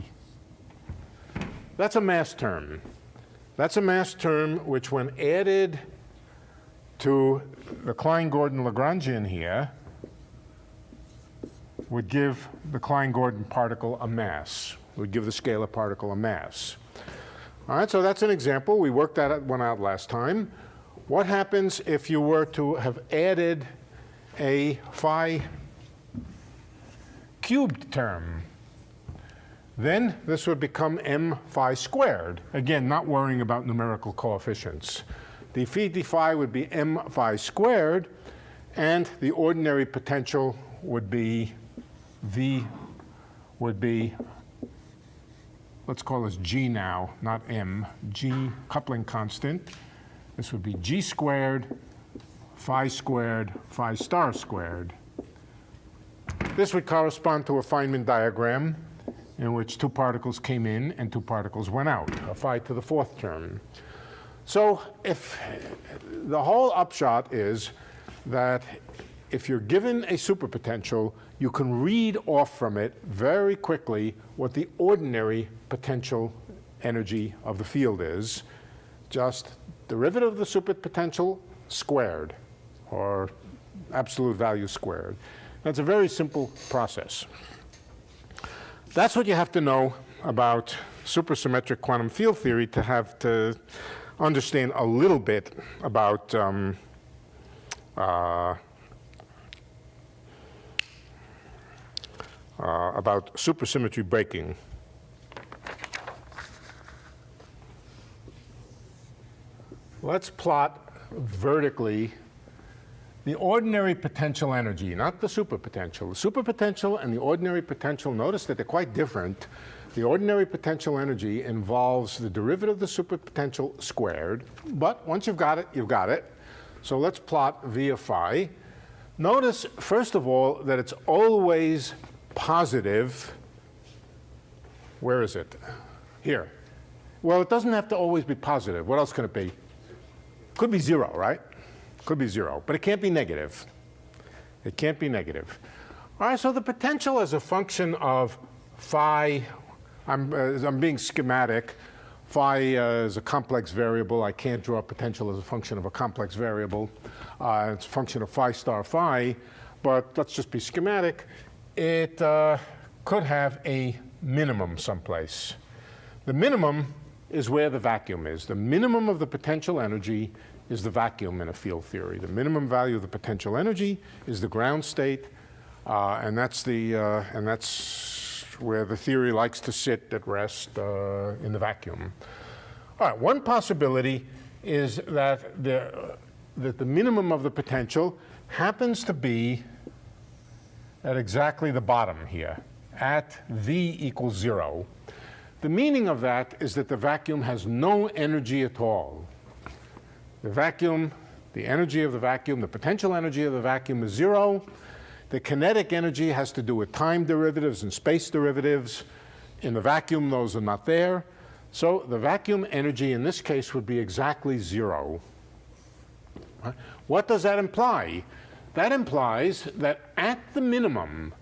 That's a mass term. That's a mass term which, when added to the Klein-Gordon Lagrangian here, would give the Klein-Gordon particle a mass, would give the scalar particle a mass. All right, so that's an example. We worked that one out last time. What happens if you were to have added a phi cubed term? Then this would become M phi squared. Again, not worrying about numerical coefficients. The phi d phi would be M phi squared, and the ordinary potential would be V would be, let's call this G now, not M, G coupling constant. This would be G squared, phi star squared. This would correspond to a Feynman diagram in which 2 particles came in and 2 particles went out, a phi to the 4th term. So if the whole upshot is that if you're given a superpotential, you can read off from it very quickly what the ordinary potential energy of the field is, just derivative of the superpotential squared, or absolute value squared. That's a very simple process. That's what you have to know about supersymmetric quantum field theory to understand a little bit about supersymmetry breaking. Let's plot vertically the ordinary potential energy, not the superpotential. The superpotential and the ordinary potential, notice that they're quite different. The ordinary potential energy involves the derivative of the superpotential squared, but once you've got it, you've got it. So let's plot V of phi. Notice, first of all, that it's always positive. Where is it? Here. Well, it doesn't have to always be positive. What else can it be? Could be 0, right? Could be 0, but it can't be negative. It can't be negative. All right, so the potential as a function of phi, I'm being schematic. Phi is a complex variable. I can't draw potential as a function of a complex variable. It's a function of phi star phi, but let's just be schematic. It could have a minimum someplace. The minimum is where the vacuum is. The minimum of the potential energy is the vacuum in a field theory. The minimum value of the potential energy is the ground state, and that's where the theory likes to sit at rest in the vacuum. All right, one possibility is that the minimum of the potential happens to be at exactly the bottom here, at V equals 0. The meaning of that is that the vacuum has no energy at all. The vacuum, the energy of the vacuum, the potential energy of the vacuum is 0. The kinetic energy has to do with time derivatives and space derivatives. In the vacuum, those are not there. So the vacuum energy in this case would be exactly 0. What does that imply? That implies that at the minimum,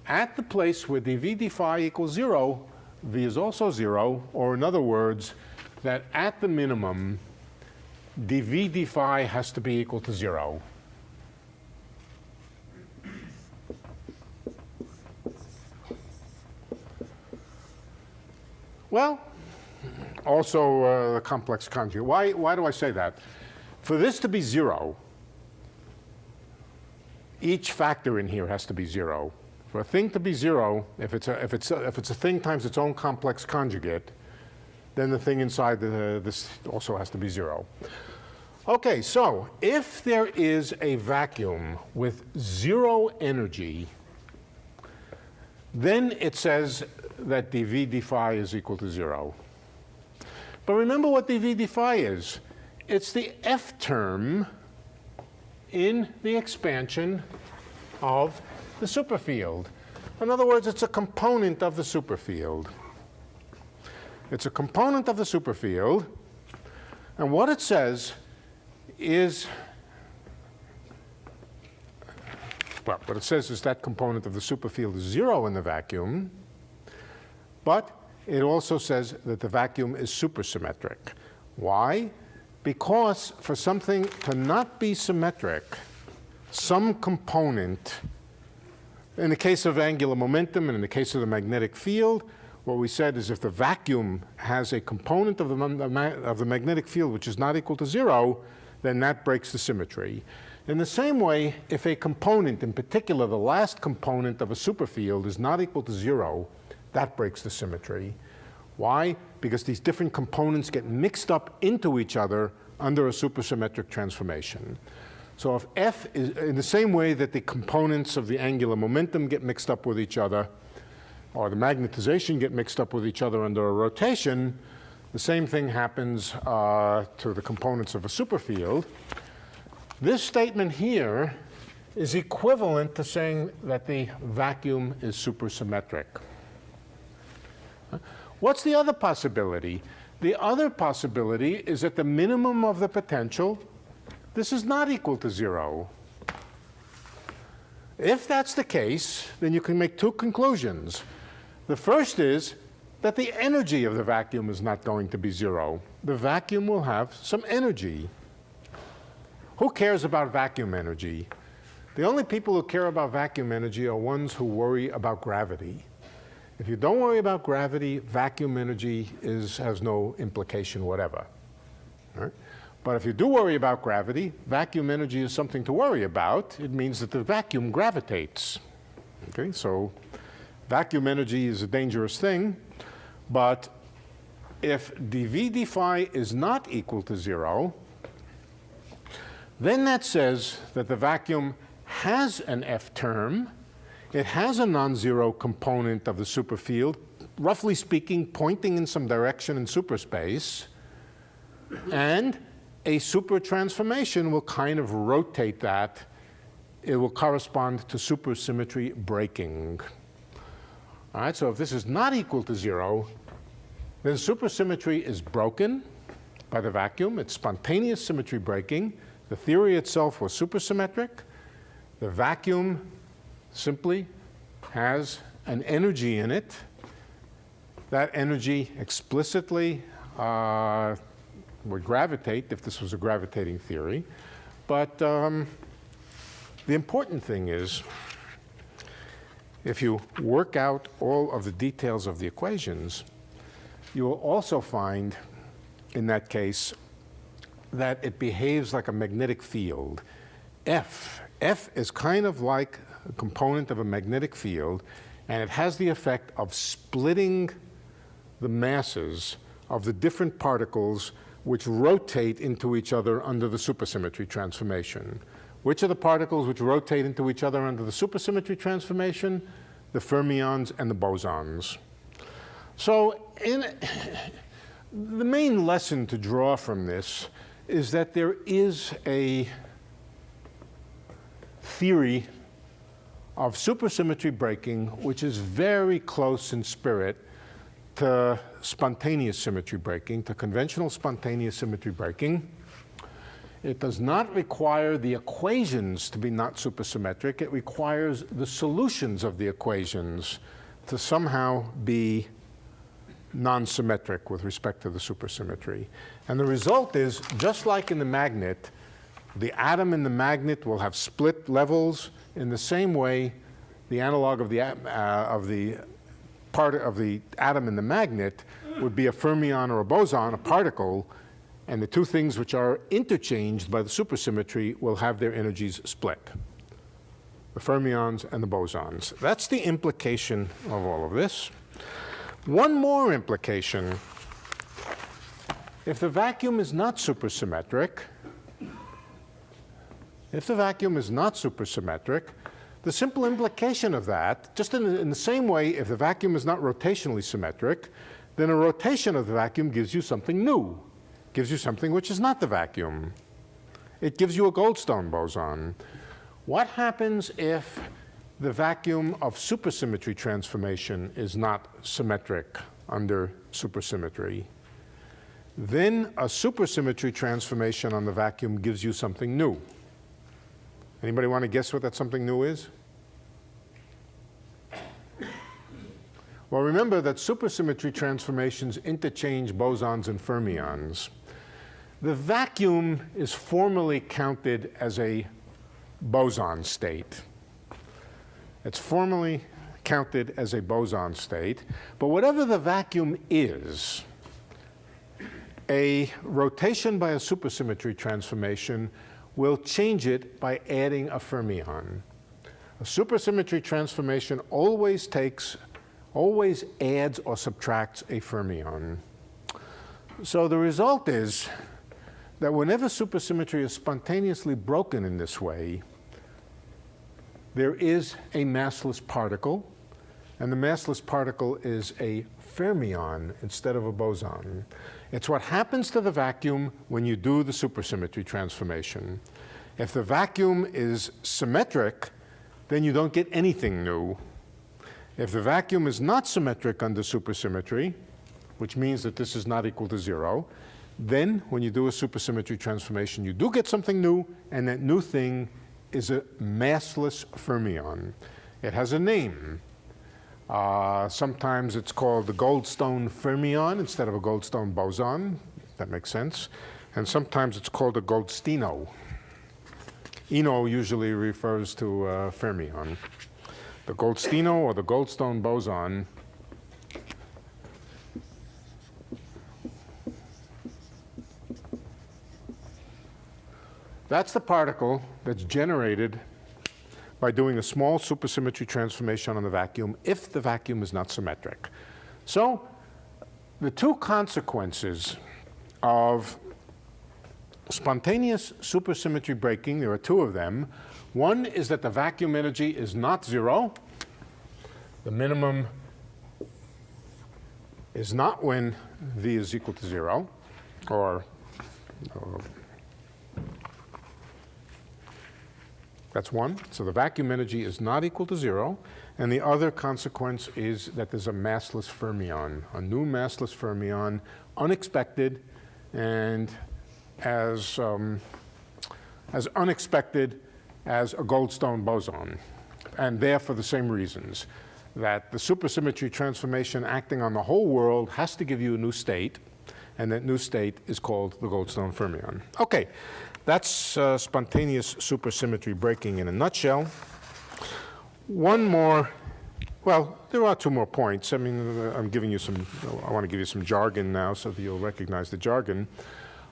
at the place where dV d phi equals 0, V is also 0, or in other words, that at the minimum, dV d phi has to be equal to 0. Well, also the complex conjugate. Why do I say that? For this to be 0, each factor in here has to be 0. For a thing to be 0, if it's a thing times its own complex conjugate, then the thing inside this also has to be 0. Okay, so if there is a vacuum with 0 energy, then it says that dV d phi is equal to 0. But remember what dV d phi is. It's the F term in the expansion of the superfield. In other words, it's a component of the superfield. It's a component of the superfield, and what it says is, well, what it says is that component of the superfield is 0 in the vacuum, but it also says that the vacuum is supersymmetric. Why? Because for something to not be symmetric, some component, in the case of angular momentum and in the case of the magnetic field, what we said is if the vacuum has a component of the magnetic field which is not equal to 0, then that breaks the symmetry. In the same way, if a component, in particular the last component of a superfield, is not equal to 0, that breaks the symmetry. Why? Because these different components get mixed up into each other under a supersymmetric transformation. So if F is in the same way that the components of the angular momentum get mixed up with each other, or the magnetization get mixed up with each other under a rotation, the same thing happens to the components of a superfield. This statement here is equivalent to saying that the vacuum is supersymmetric. What's the other possibility? The other possibility is that the minimum of the potential, this is not equal to 0. If that's the case, then you can make two conclusions. The first is that the energy of the vacuum is not going to be zero. The vacuum will have some energy. Who cares about vacuum energy? The only people who care about vacuum energy are ones who worry about gravity. If you don't worry about gravity, vacuum energy has no implication whatever. All right? But if you do worry about gravity, vacuum energy is something to worry about. It means that the vacuum gravitates. Okay, so vacuum energy is a dangerous thing, but if dV d phi is not equal to 0, then that says that the vacuum has an F term. It has a non-zero component of the superfield, roughly speaking, pointing in some direction in superspace. And a super transformation will kind of rotate that. It will correspond to supersymmetry breaking. All right, so if this is not equal to 0, then supersymmetry is broken by the vacuum. It's spontaneous symmetry breaking. The theory itself was supersymmetric. The vacuum simply has an energy in it. That energy explicitly would gravitate if this was a gravitating theory. But the important thing is, if you work out all of the details of the equations, you will also find, in that case, that it behaves like a magnetic field. F is kind of like a component of a magnetic field, and it has the effect of splitting the masses of the different particles which rotate into each other under the supersymmetry transformation. Which are the particles which rotate into each other under the supersymmetry transformation? The fermions and the bosons. So the main lesson to draw from this is that there is a theory of supersymmetry breaking which is very close in spirit to spontaneous symmetry breaking, to conventional spontaneous symmetry breaking. It does not require the equations to be not supersymmetric. It requires the solutions of the equations to somehow be non-symmetric with respect to the supersymmetry. And the result is, just like in the magnet, the atom in the magnet will have split levels. In the same way, the analog of the part of the atom in the magnet would be a fermion or a boson, a particle, and the two things which are interchanged by the supersymmetry will have their energies split. The fermions and the bosons. That's the implication of all of this. One more implication. If the vacuum is not supersymmetric, the simple implication of that, just in the same way, if the vacuum is not rotationally symmetric, then a rotation of the vacuum gives you something new, gives you something which is not the vacuum. It gives you a Goldstone boson. What happens if the vacuum of supersymmetry transformation is not symmetric under supersymmetry? Then a supersymmetry transformation on the vacuum gives you something new. Anybody want to guess what that something new is? Well, remember that supersymmetry transformations interchange bosons and fermions. The vacuum is formally counted as a boson state. It's formally counted as a boson state. But whatever the vacuum is, a rotation by a supersymmetry transformation will change it by adding a fermion. A supersymmetry transformation always adds or subtracts a fermion. So the result is that whenever supersymmetry is spontaneously broken in this way, there is a massless particle, and the massless particle is a fermion instead of a boson. It's what happens to the vacuum when you do the supersymmetry transformation. If the vacuum is symmetric, then you don't get anything new. If the vacuum is not symmetric under supersymmetry, which means that this is not equal to 0, then when you do a supersymmetry transformation, you do get something new, and that new thing is a massless fermion. It has a name. Sometimes it's called the Goldstone fermion instead of a Goldstone boson. That makes sense. And sometimes it's called a Goldstino. Ino usually refers to fermion. The Goldstino or the Goldstone boson that's the particle that's generated by doing a small supersymmetry transformation on the vacuum if the vacuum is not symmetric. So the two consequences of spontaneous supersymmetry breaking, there are two of them. One is that the vacuum energy is not zero. The minimum is not when V is equal to 0, or that's one. So the vacuum energy is not equal to 0. And the other consequence is that there's a massless fermion, a new massless fermion, unexpected, and as unexpected as a Goldstone boson. And there for the same reasons, that the supersymmetry transformation acting on the whole world has to give you a new state, and that new state is called the Goldstone fermion. Okay. That's spontaneous supersymmetry breaking in a nutshell. One more, well, there are two more points. I mean, I want to give you some jargon now so that you'll recognize the jargon.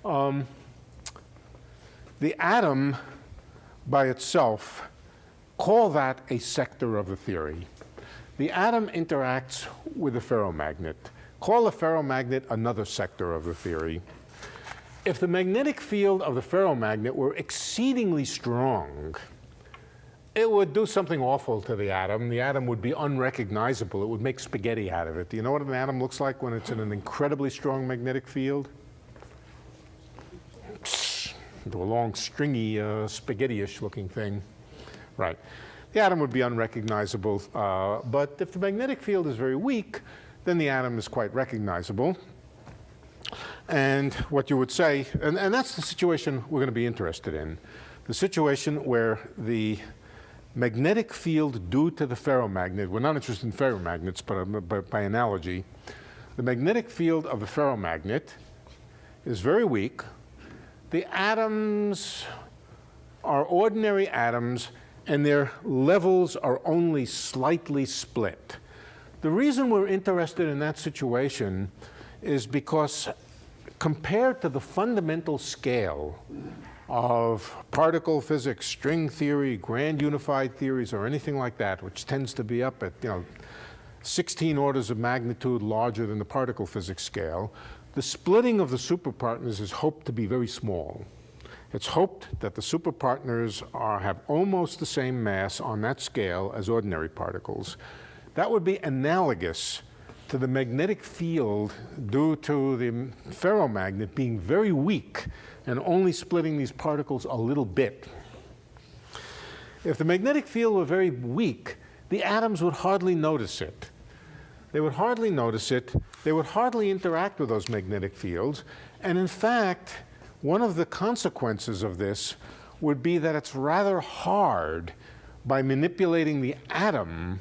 The atom by itself, call that a sector of the theory. The atom interacts with a ferromagnet. Call a ferromagnet another sector of the theory. If the magnetic field of the ferromagnet were exceedingly strong, it would do something awful to the atom. The atom would be unrecognizable. It would make spaghetti out of it. Do you know what an atom looks like when it's in an incredibly strong magnetic field? Into a long, stringy, spaghetti-ish looking thing. Right. The atom would be unrecognizable. But if the magnetic field is very weak, then the atom is quite recognizable. And what you would say, and that's the situation we're going to be interested in, the situation where the magnetic field due to the ferromagnet, we're not interested in ferromagnets, but by analogy, the magnetic field of the ferromagnet is very weak. The atoms are ordinary atoms, and their levels are only slightly split. The reason we're interested in that situation is because compared to the fundamental scale of particle physics, string theory, grand unified theories, or anything like that, which tends to be up at 16 orders of magnitude larger than the particle physics scale, the splitting of the superpartners is hoped to be very small. It's hoped that the superpartners have almost the same mass on that scale as ordinary particles. That would be analogous to the magnetic field due to the ferromagnet being very weak and only splitting these particles a little bit. If the magnetic field were very weak, the atoms would hardly notice it. They would hardly notice it. They would hardly interact with those magnetic fields. And in fact, one of the consequences of this would be that it's rather hard by manipulating the atom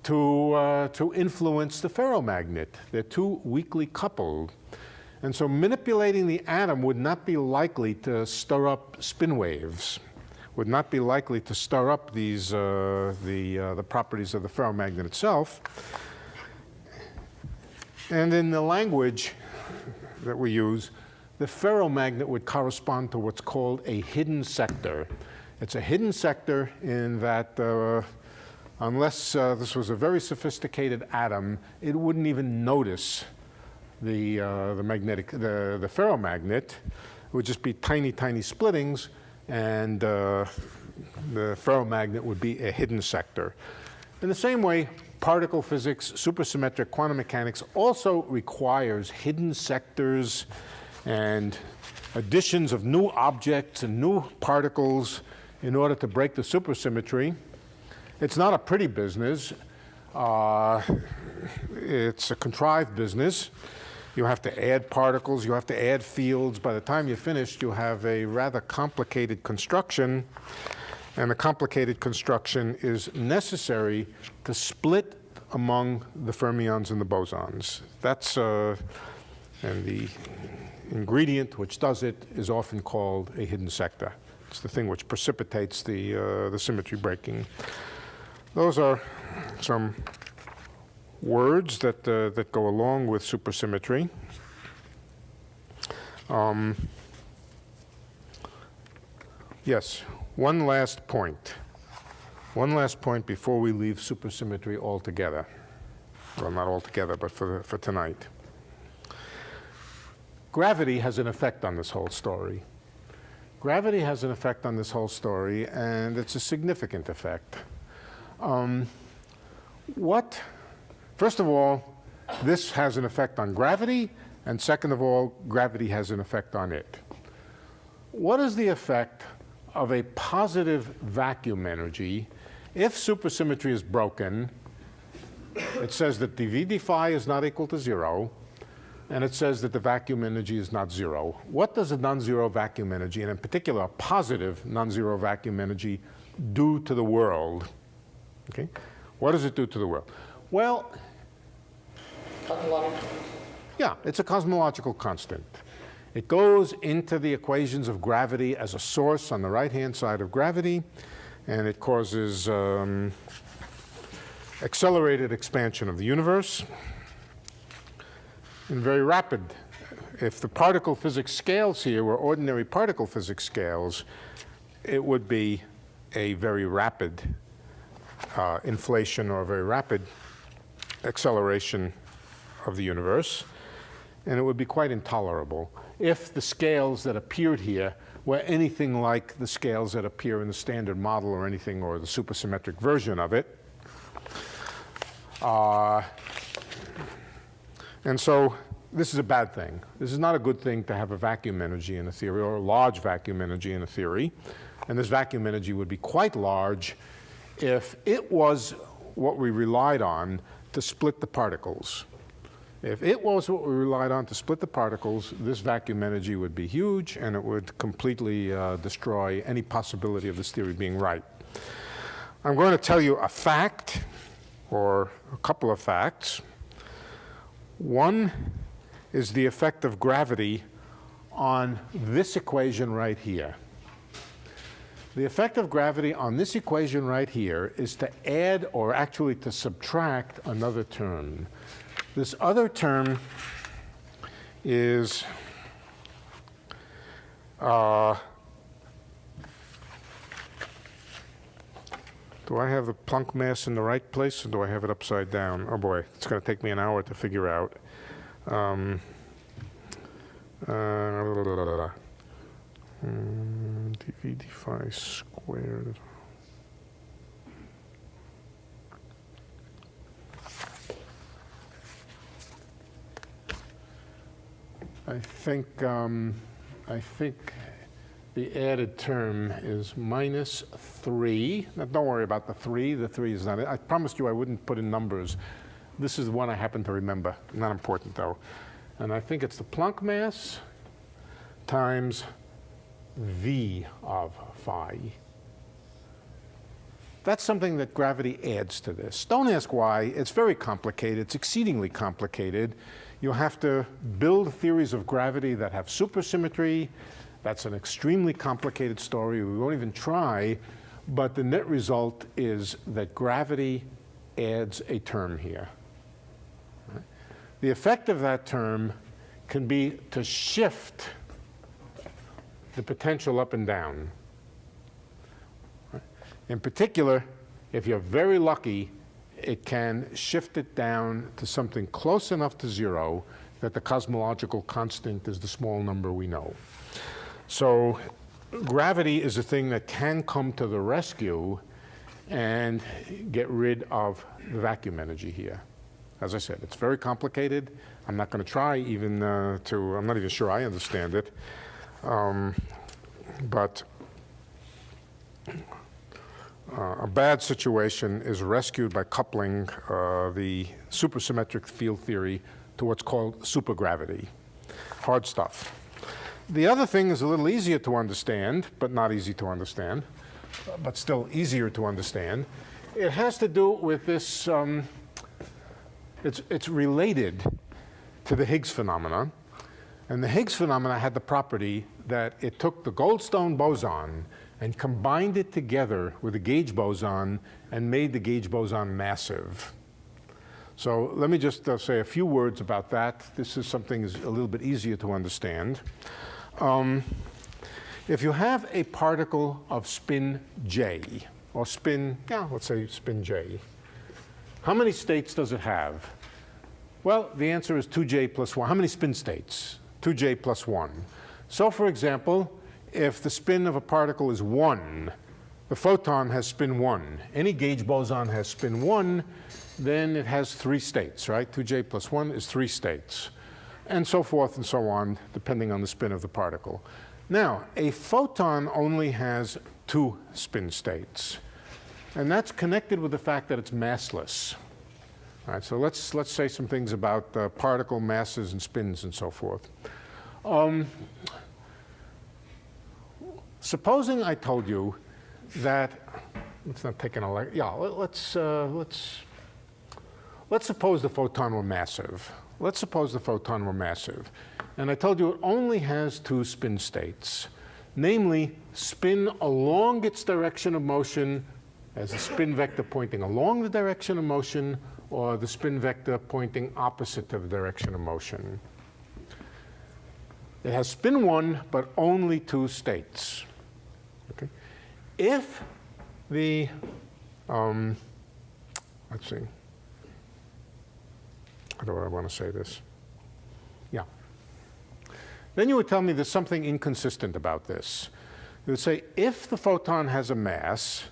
to influence the ferromagnet. They're too weakly coupled. And so manipulating the atom would not be likely to stir up spin waves, would not be likely to stir up these, the properties of the ferromagnet itself. And in the language that we use, the ferromagnet would correspond to what's called a hidden sector. It's a hidden sector in that unless this was a very sophisticated atom, it wouldn't even notice the ferromagnet. It would just be tiny, tiny splittings, and the ferromagnet would be a hidden sector. In the same way, particle physics, supersymmetric quantum mechanics also requires hidden sectors and additions of new objects and new particles in order to break the supersymmetry. It's not a pretty business. It's a contrived business. You have to add particles, you have to add fields. By the time you're finished, you have a rather complicated construction. And the complicated construction is necessary to split among the fermions and the bosons. That's, and the ingredient which does it is often called a hidden sector. It's the thing which precipitates the symmetry breaking. Those are some words that, that go along with supersymmetry. Yes, one last point. One last point before we leave supersymmetry altogether. Well, not altogether, but for tonight. Gravity has an effect on this whole story. Gravity has an effect on this whole story, and it's a significant effect. First of all, this has an effect on gravity, and second of all, gravity has an effect on it. What is the effect of a positive vacuum energy? If supersymmetry is broken, it says that dV d phi is not equal to 0, and it says that the vacuum energy is not 0. What does a non-zero vacuum energy, and in particular a positive non-zero vacuum energy, do to the world? Okay? What does it do to the world? Well, yeah, it's a cosmological constant. It goes into the equations of gravity as a source on the right-hand side of gravity, and it causes accelerated expansion of the universe and very rapid. If the particle physics scales here were ordinary particle physics scales, it would be a very rapid inflation or a very rapid acceleration of the universe, and it would be quite intolerable if the scales that appeared here were anything like the scales that appear in the standard model or anything, or the supersymmetric version of it. And so this is a bad thing. This is not a good thing to have a vacuum energy in a theory, or a large vacuum energy in a theory. And this vacuum energy would be quite large if it was what we relied on to split the particles. If it was what we relied on to split the particles, this vacuum energy would be huge, and it would completely destroy any possibility of this theory being right. I'm going to tell you a fact, or a couple of facts. One is the effect of gravity on this equation right here. The effect of gravity on this equation right here is to add, or actually to subtract, another term. This other term is do I have the Planck mass in the right place, or do I have it upside down? Oh boy, it's going to take me an hour to figure out. dV d phi squared. I think the added term is -3. Now, don't worry about the 3. The 3 is not it. I promised you I wouldn't put in numbers. This is the one I happen to remember. Not important, though. And I think it's the Planck mass times v of phi. That's something that gravity adds to this. Don't ask why. It's very complicated. It's exceedingly complicated. You'll have to build theories of gravity that have supersymmetry. That's an extremely complicated story. We won't even try. But the net result is that gravity adds a term here. Right? The effect of that term can be to shift the potential up and down. Right? In particular, if you're very lucky, it can shift it down to something close enough to 0 that the cosmological constant is the small number we know. So gravity is a thing that can come to the rescue and get rid of the vacuum energy here. As I said, it's very complicated. I'm not going to try even I'm not even sure I understand it. But a bad situation is rescued by coupling the supersymmetric field theory to what's called supergravity. Hard stuff. The other thing is a little easier to understand, but not easy to understand. but still easier to understand. It has to do with this, it's related to the Higgs phenomena. And the Higgs phenomena had the property that it took the Goldstone boson and combined it together with the gauge boson and made the gauge boson massive. So let me just say a few words about that. This is something that's a little bit easier to understand. If you have a particle of spin j, or spin, yeah, let's say spin j, how many states does it have? Well, the answer is 2j plus 1. How many spin states? 2j plus 1. So for example, if the spin of a particle is 1, the photon has spin 1. Any gauge boson has spin 1, then it has 3 states, right? 2j plus 1 is 3 states. And so forth and so on, depending on the spin of the particle. Now, a photon only has 2 spin states. And that's connected with the fact that it's massless. All right, so let's say some things about particle masses and spins and so forth. Supposing I told you that, let's not take an electron, yeah, let's suppose the photon were massive. Let's suppose the photon were massive. And I told you it only has 2 spin states, namely spin along its direction of motion as a spin vector pointing along the direction of motion, or the spin vector pointing opposite to the direction of motion. It has spin 1, but only 2 states. Okay? If the, let's see, how do I want to say this? Yeah. Then you would tell me there's something inconsistent about this. You would say, if the photon has a mass,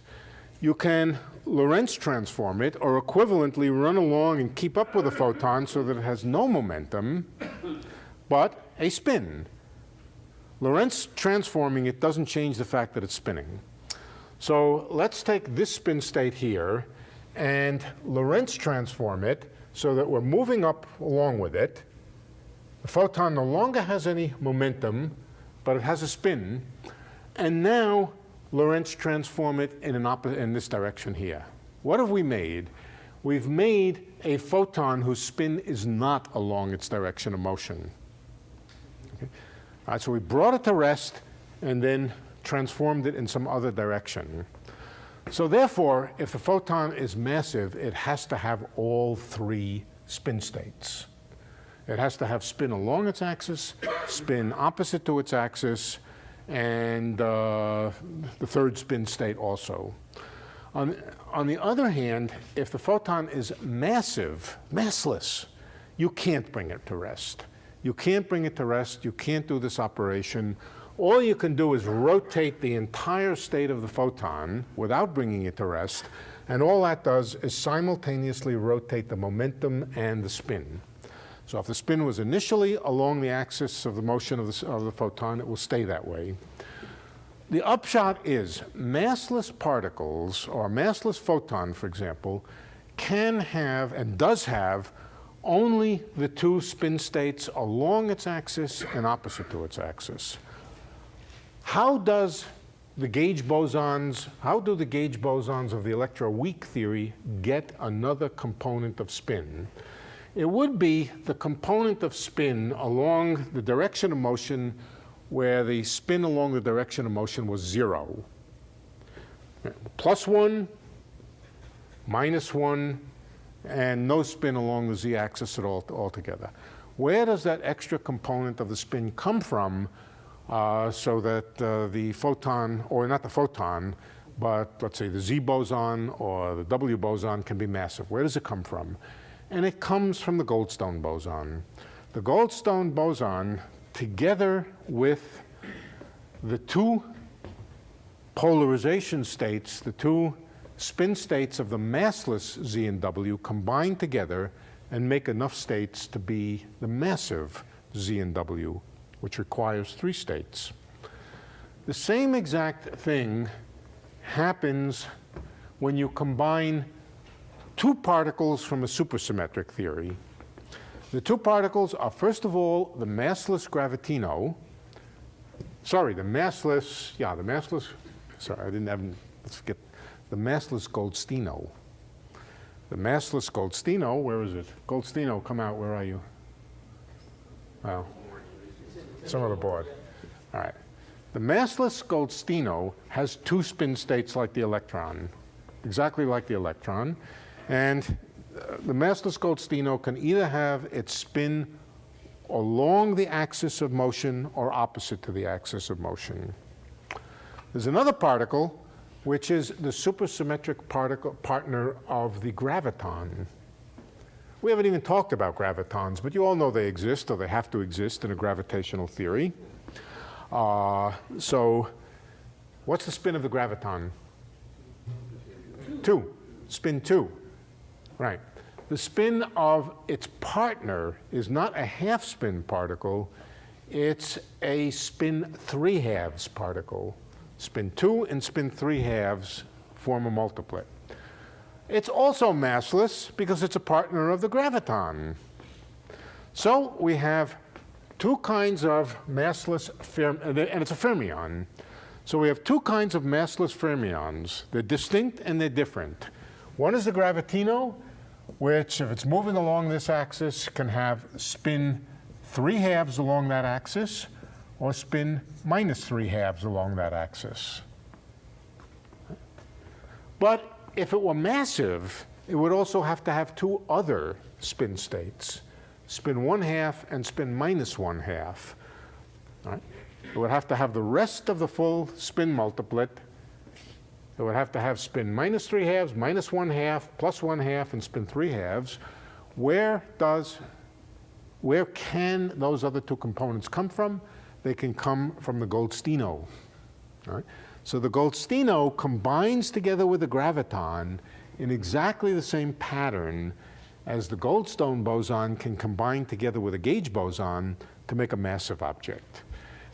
you can Lorentz transform it, or equivalently run along and keep up with the photon so that it has no momentum, but a spin. Lorentz transforming it doesn't change the fact that it's spinning. So let's take this spin state here and Lorentz transform it so that we're moving up along with it. The photon no longer has any momentum, but it has a spin. And now Lorentz transform it in this direction here. What have we made? We've made a photon whose spin is not along its direction of motion. Okay? All right, so we brought it to rest and then transformed it in some other direction. So therefore, if the photon is massive, it has to have all 3 spin states. It has to have spin along its axis, spin opposite to its axis, and the 3rd spin state also. On the other hand, if the photon is massive, massless, you can't bring it to rest. You can't bring it to rest. You can't do this operation. All you can do is rotate the entire state of the photon without bringing it to rest, and all that does is simultaneously rotate the momentum and the spin. So if the spin was initially along the axis of the motion of the photon, it will stay that way. The upshot is massless particles, or a massless photon, for example, can have and does have only the 2 spin states along its axis and opposite to its axis. How do the gauge bosons of the electroweak theory get another component of spin? It would be the component of spin along the direction of motion where the spin along the direction of motion was 0. +1, -1, and no spin along the z-axis at all altogether. Where does that extra component of the spin come from so that the photon, or not the photon, but let's say the Z boson or the W boson can be massive? Where does it come from? And it comes from the Goldstone boson. The Goldstone boson, together with the 2 polarization states, the 2 spin states of the massless Z and W, combine together and make enough states to be the massive Z and W, which requires 3 states. The same exact thing happens when you combine 2 particles from a supersymmetric theory. The 2 particles are, first of all, the massless gravitino. Sorry, sorry, I didn't have let's forget the massless Goldstino. The massless Goldstino, where is it? Goldstino, come out, where are you? Well, some other board. All right. The massless Goldstino has two spin states like the electron, exactly like the electron. And the massless Goldstino can either have its spin along the axis of motion or opposite to the axis of motion. There's another particle, which is the supersymmetric partner of the graviton. We haven't even talked about gravitons, but you all know they exist, or they have to exist in a gravitational theory. So what's the spin of the graviton? 2. Spin 2. Right. The spin of its partner is not a half-spin particle. It's a spin 3/2 particle. Spin 2 and spin 3/2 form a multiplet. It's also massless because it's a partner of the graviton. So we have two kinds of massless, and it's a fermion. So we have two kinds of massless fermions. They're distinct and they're different. One is the gravitino, which, if it's moving along this axis, can have spin 3/2 along that axis, or spin minus 3/2 along that axis. But if it were massive, it would also have to have two other spin states, spin 1/2 and spin minus 1/2. Right? It would have to have the rest of the full spin multiplet. It would have to have spin minus 3/2, minus 1/2, plus 1/2, and spin 3/2. Where can those other two components come from? They can come from the Goldstino. All right? So the Goldstino combines together with the graviton in exactly the same pattern as the Goldstone boson can combine together with a gauge boson to make a massive object.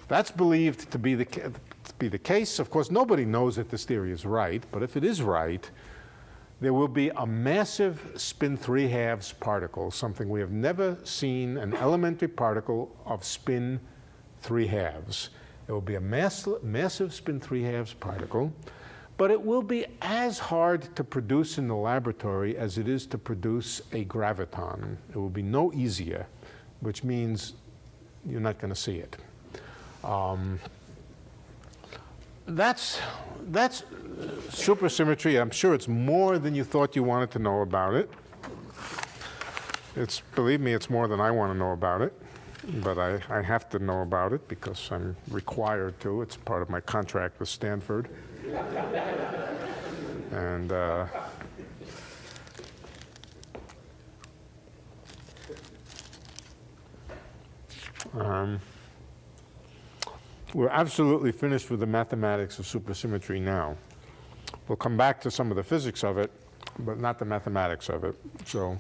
That's believed to be the case. Of course, nobody knows that this theory is right, but if it is right, there will be a massive spin 3/2 particle, something we have never seen, an elementary particle of spin 3/2. It will be a massive spin 3/2 particle, but it will be as hard to produce in the laboratory as it is to produce a graviton. It will be no easier, which means you're not going to see it. That's supersymmetry. I'm sure it's more than you thought you wanted to know about it. Believe me, it's more than I want to know about it. But I have to know about it because I'm required to. It's part of my contract with Stanford. And we're absolutely finished with the mathematics of supersymmetry now. We'll come back to some of the physics of it, but not the mathematics of it. So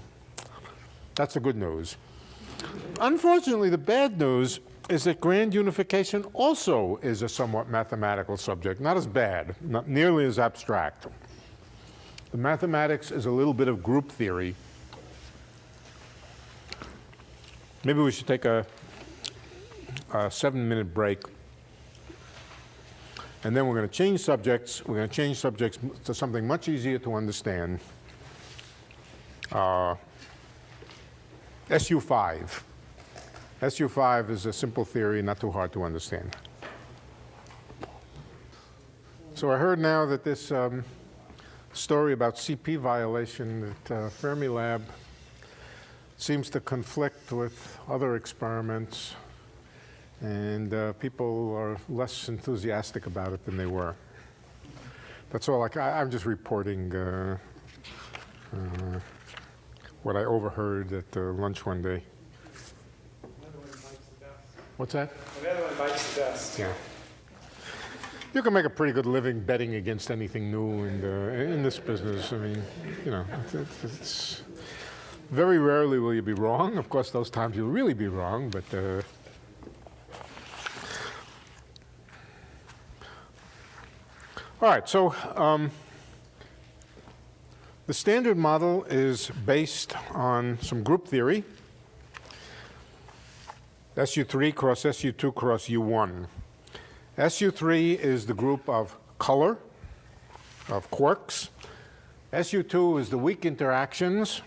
that's the good news. Unfortunately, the bad news is that grand unification also is a somewhat mathematical subject. Not as bad, not nearly as abstract. The mathematics is a little bit of group theory. Maybe we should take a 7-minute break. And then we're going to change subjects. We're going to change subjects to something much easier to understand. SU5. SU5 is a simple theory, not too hard to understand. So I heard now that this story about CP violation at Fermilab seems to conflict with other experiments, and people are less enthusiastic about it than they were. That's all. I'm just reporting what I overheard at lunch one day. What's that? The other one bites the dust. Yeah. You can make a pretty good living betting against anything new in this business. I mean, you know, it's very rarely will you be wrong. Of course, those times you'll really be wrong, but all right, so the standard model is based on some group theory, SU3 cross SU2 cross U1. SU3 is the group of color, of quarks. SU2 is the weak interactions,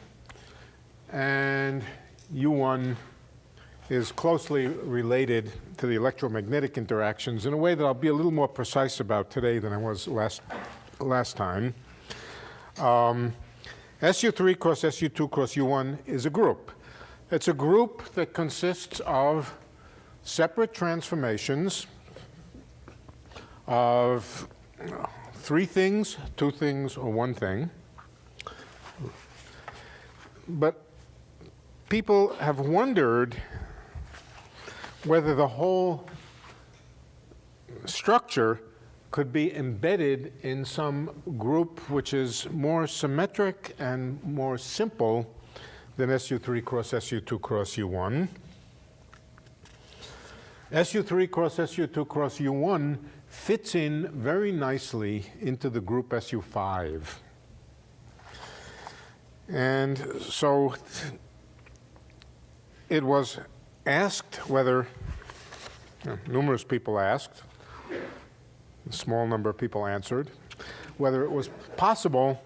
and U1 is closely related to the electromagnetic interactions in a way that I'll be a little more precise about today than I was last time. SU3 cross SU2 cross U1 is a group. It's a group that consists of separate transformations of 3 things, 2 things, or 1 thing. But people have wondered whether the whole structure could be embedded in some group which is more symmetric and more simple than SU3 cross SU2 cross U1. SU3 cross SU2 cross U1 fits in very nicely into the group SU5. And so it was asked whether, numerous people asked, a small number of people answered, whether it was possible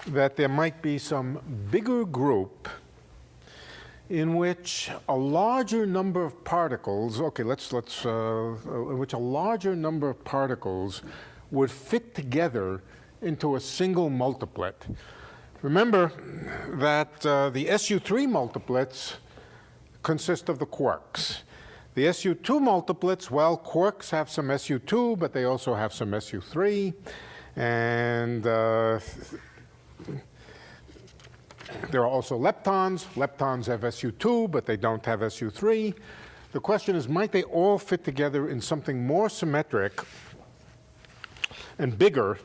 that there might be some bigger group in which a larger number of particles, in which a larger number of particles would fit together into a single multiplet. Remember that the SU3 multiplets consist of the quarks. The SU2 multiplets, well, quarks have some SU2, but they also have some SU3, and there are also leptons. Leptons have SU2, but they don't have SU3. The question is, might they all fit together in something more symmetric and bigger?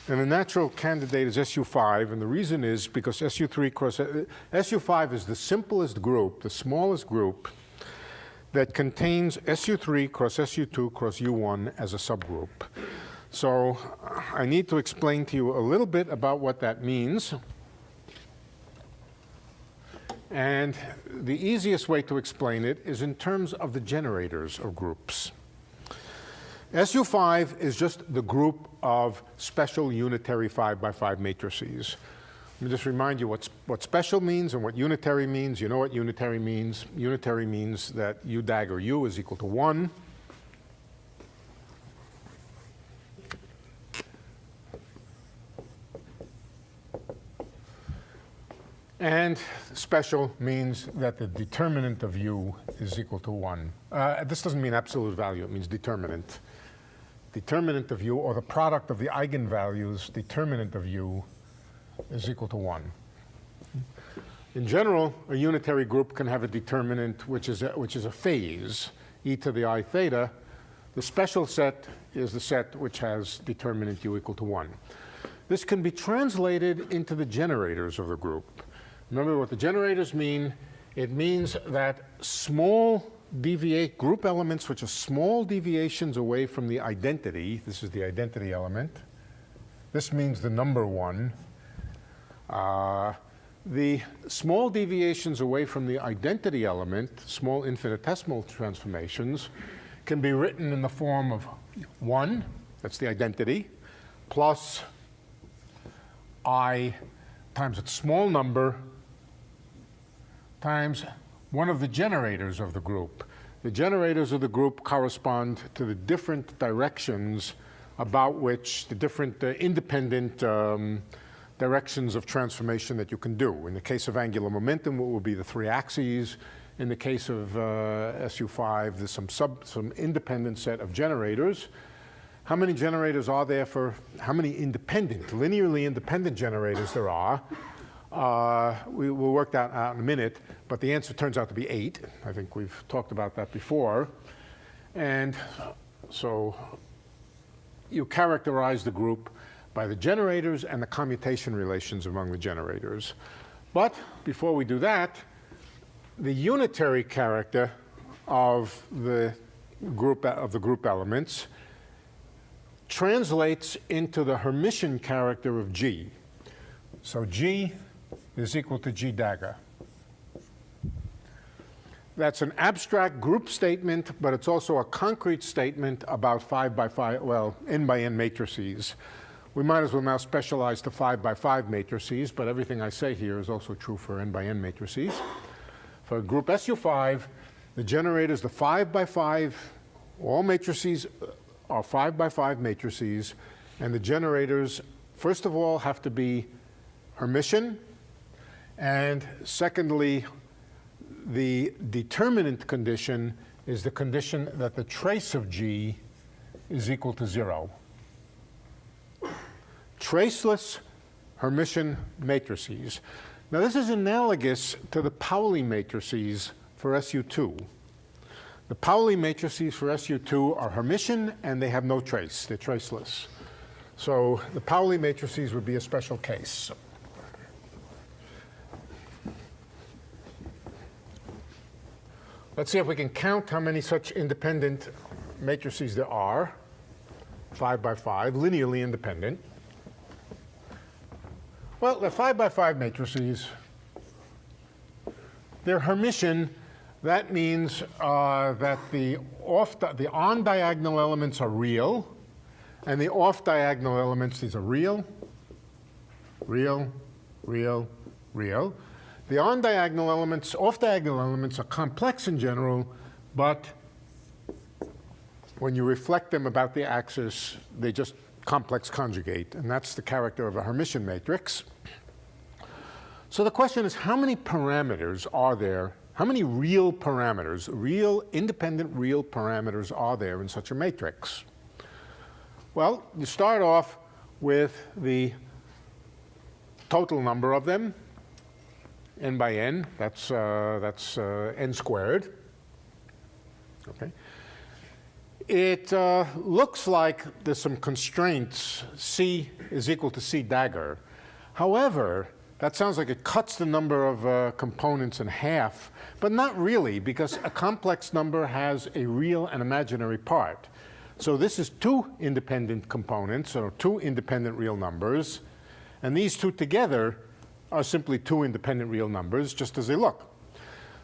And the natural candidate is SU5, and the reason is because SU5 is the simplest group, the smallest group, that contains SU3 cross SU2 cross U1 as a subgroup. So I need to explain to you a little bit about what that means. And the easiest way to explain it is in terms of the generators of groups. SU5 is just the group of special unitary 5x5 matrices. Let me just remind you what special means and what unitary means. You know what unitary means. Unitary means that U dagger U is equal to 1. And special means that the determinant of U is equal to 1. This doesn't mean absolute value, it means determinant. Determinant of U, or the product of the eigenvalues, determinant of U is equal to 1. In general, a unitary group can have a determinant which is a phase, e to the I theta. The special set is the set which has determinant U equal to 1. This can be translated into the generators of the group. Remember what the generators mean. It means that group elements which are small deviations away from the identity. This is the identity element. This means the number 1. The small deviations away from the identity element, small infinitesimal transformations, can be written in the form of 1, that's the identity, plus I times its small number times one of the generators of the group. The generators of the group correspond to the different directions about which the different independent directions of transformation that you can do. In the case of angular momentum, it will be the 3 axes. In the case of SU5, there's some independent set of generators. How many generators are there for, how many linearly independent generators there are? We'll work that out in a minute, but the answer turns out to be 8. I think we've talked about that before. And so you characterize the group by the generators and the commutation relations among the generators. But before we do that, the unitary character of the group elements translates into the Hermitian character of G. So G is equal to G dagger. That's an abstract group statement, but it's also a concrete statement about 5x5, well, n by n matrices. We might as well now specialize to 5 by 5 matrices, but everything I say here is also true for n by n matrices. For group SU5, the generators, the 5 by 5, all matrices are 5 by 5 matrices, and the generators, first of all, have to be Hermitian, and secondly, the determinant condition is the condition that the trace of G is equal to 0. Traceless Hermitian matrices. Now this is analogous to the Pauli matrices for SU2. The Pauli matrices for SU2 are Hermitian and they have no trace. They're traceless. So the Pauli matrices would be a special case. Let's see if we can count how many such independent matrices there are. 5 by 5, linearly independent. Well, they're 5 by 5 matrices. They're Hermitian. That means that the on-diagonal elements are real, and the off-diagonal elements, these are real, real, real, real. The on-diagonal elements, off-diagonal elements are complex in general, but when you reflect them about the axis, they just complex conjugate, and that's the character of a Hermitian matrix. So the question is, how many parameters are there? How many real parameters, real, independent real parameters are there in such a matrix? Well, you start off with the total number of them, n by n, that's n squared. Okay. It looks like there's some constraints. C is equal to C dagger. However, that sounds like it cuts the number of components in half, but not really, because a complex number has a real and imaginary part. So this is two independent components, or two independent real numbers, and these two together are simply two independent real numbers, just as they look.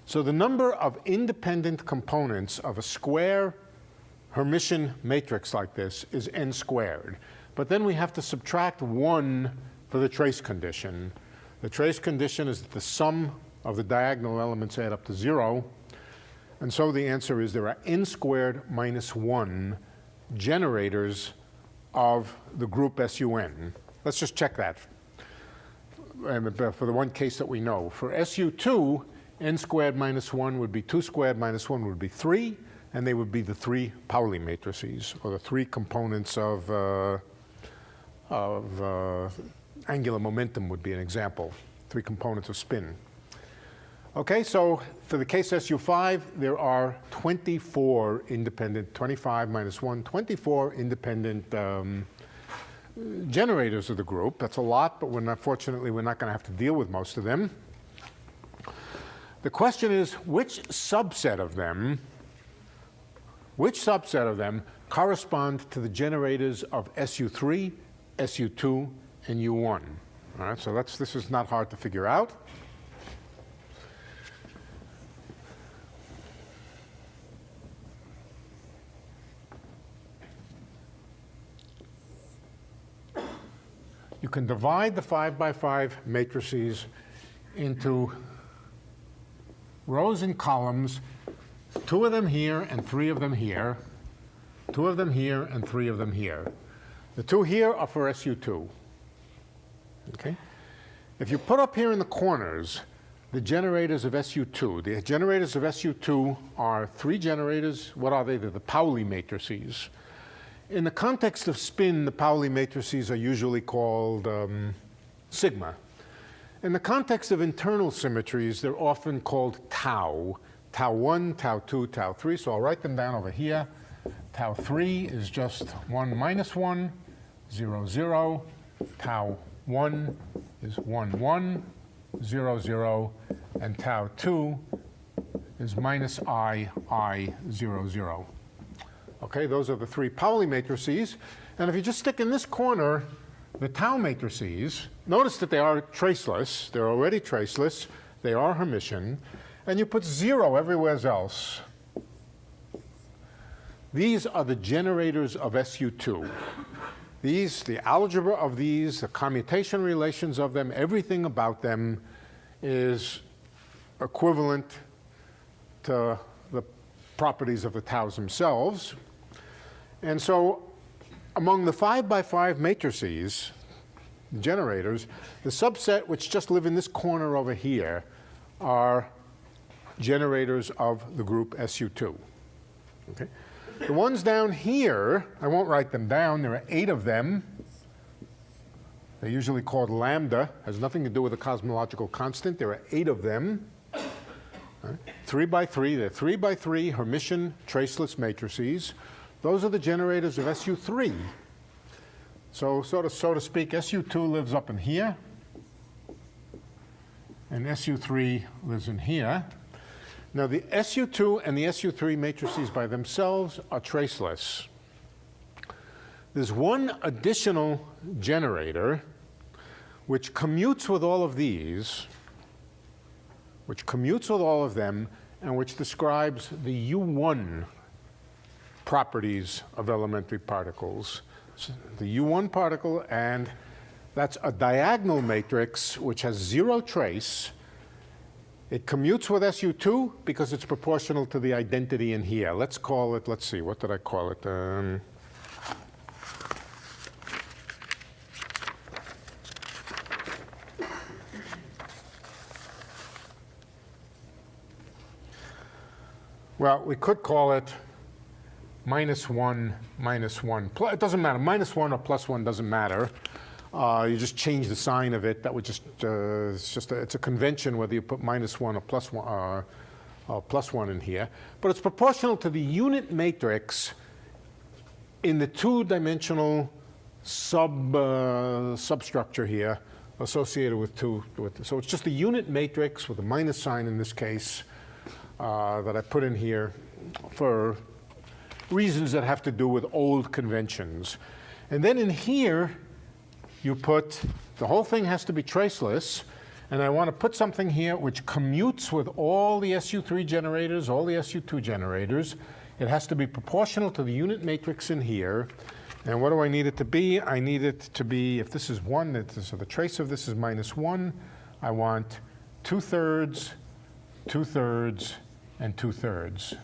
So the number of independent components of a square Hermitian matrix like this is n squared. But then we have to subtract 1 for the trace condition. The trace condition is that the sum of the diagonal elements add up to 0. And so the answer is there are n squared minus 1 generators of the group SUN. Let's just check that for the one case that we know. For SU2, n squared minus 1 would be 2 squared minus 1 would be 3. And they would be the 3 Pauli matrices, or the 3 components of angular momentum would be an example, 3 components of spin. Okay, so for the case SU5, there are 24 independent, 25 minus 1, 24 independent generators of the group. That's a lot, but fortunately, we're not going to have to deal with most of them. The question is, which subset of them correspond to the generators of SU3, SU2, and U1? All right, so this is not hard to figure out. You can divide the 5 by 5 matrices into rows and columns, 2 of them here and 3 of them here, 2 of them here and 3 of them here. The 2 here are for SU2. Okay? If you put up here in the corners the generators of SU2, the generators of SU2 are 3 generators. What are they? They're the Pauli matrices. In the context of spin, the Pauli matrices are usually called sigma. In the context of internal symmetries, they're often called tau. Tau 1, tau 2, tau 3. So I'll write them down over here. Tau 3 is just 1 minus 1, 0, 0. Tau 1 is 1, 1, 0, 0. And tau 2 is minus I, 0, 0. Okay, those are the 3 Pauli matrices. And if you just stick in this corner the tau matrices, notice that they are traceless. They're already traceless. They are Hermitian. And you put 0 everywhere else. These are the generators of SU2. the algebra of these, the commutation relations of them, everything about them is equivalent to the properties of the taus themselves. And so among the 5 by 5 matrices, generators, the subset which just live in this corner over here are generators of the group SU2. Okay? The ones down here, I won't write them down, there are 8 of them. They're usually called lambda, has nothing to do with the cosmological constant. There are 8 of them. 3 by 3, they're 3 by 3 Hermitian traceless matrices. Those are the generators of SU3. So to speak, SU2 lives up in here, and SU3 lives in here. Now, the SU2 and the SU3 matrices by themselves are traceless. There's one additional generator which commutes with all of these, which commutes with all of them, and which describes the U1 properties of elementary particles. So the U1 particle, and that's a diagonal matrix which has 0 trace. It commutes with SU2 because it's proportional to the identity in here. Let's call it, let's see, what did I call it? Well, we could call it -1, -1. It doesn't matter. -1 or +1 doesn't matter. You just change the sign of it. That would just, it's a convention whether you put -1 or +1 in here. But it's proportional to the unit matrix in the 2-dimensional substructure here associated with 2. So it's just the unit matrix with a minus sign in this case that I put in here for reasons that have to do with old conventions. And then in here, you put, the whole thing has to be traceless, and I want to put something here which commutes with all the SU3 generators, all the SU2 generators. It has to be proportional to the unit matrix in here. And what do I need it to be? I need it to be, if this is 1, so the trace of this is -1, I want 2/3, 2/3, and 2/3.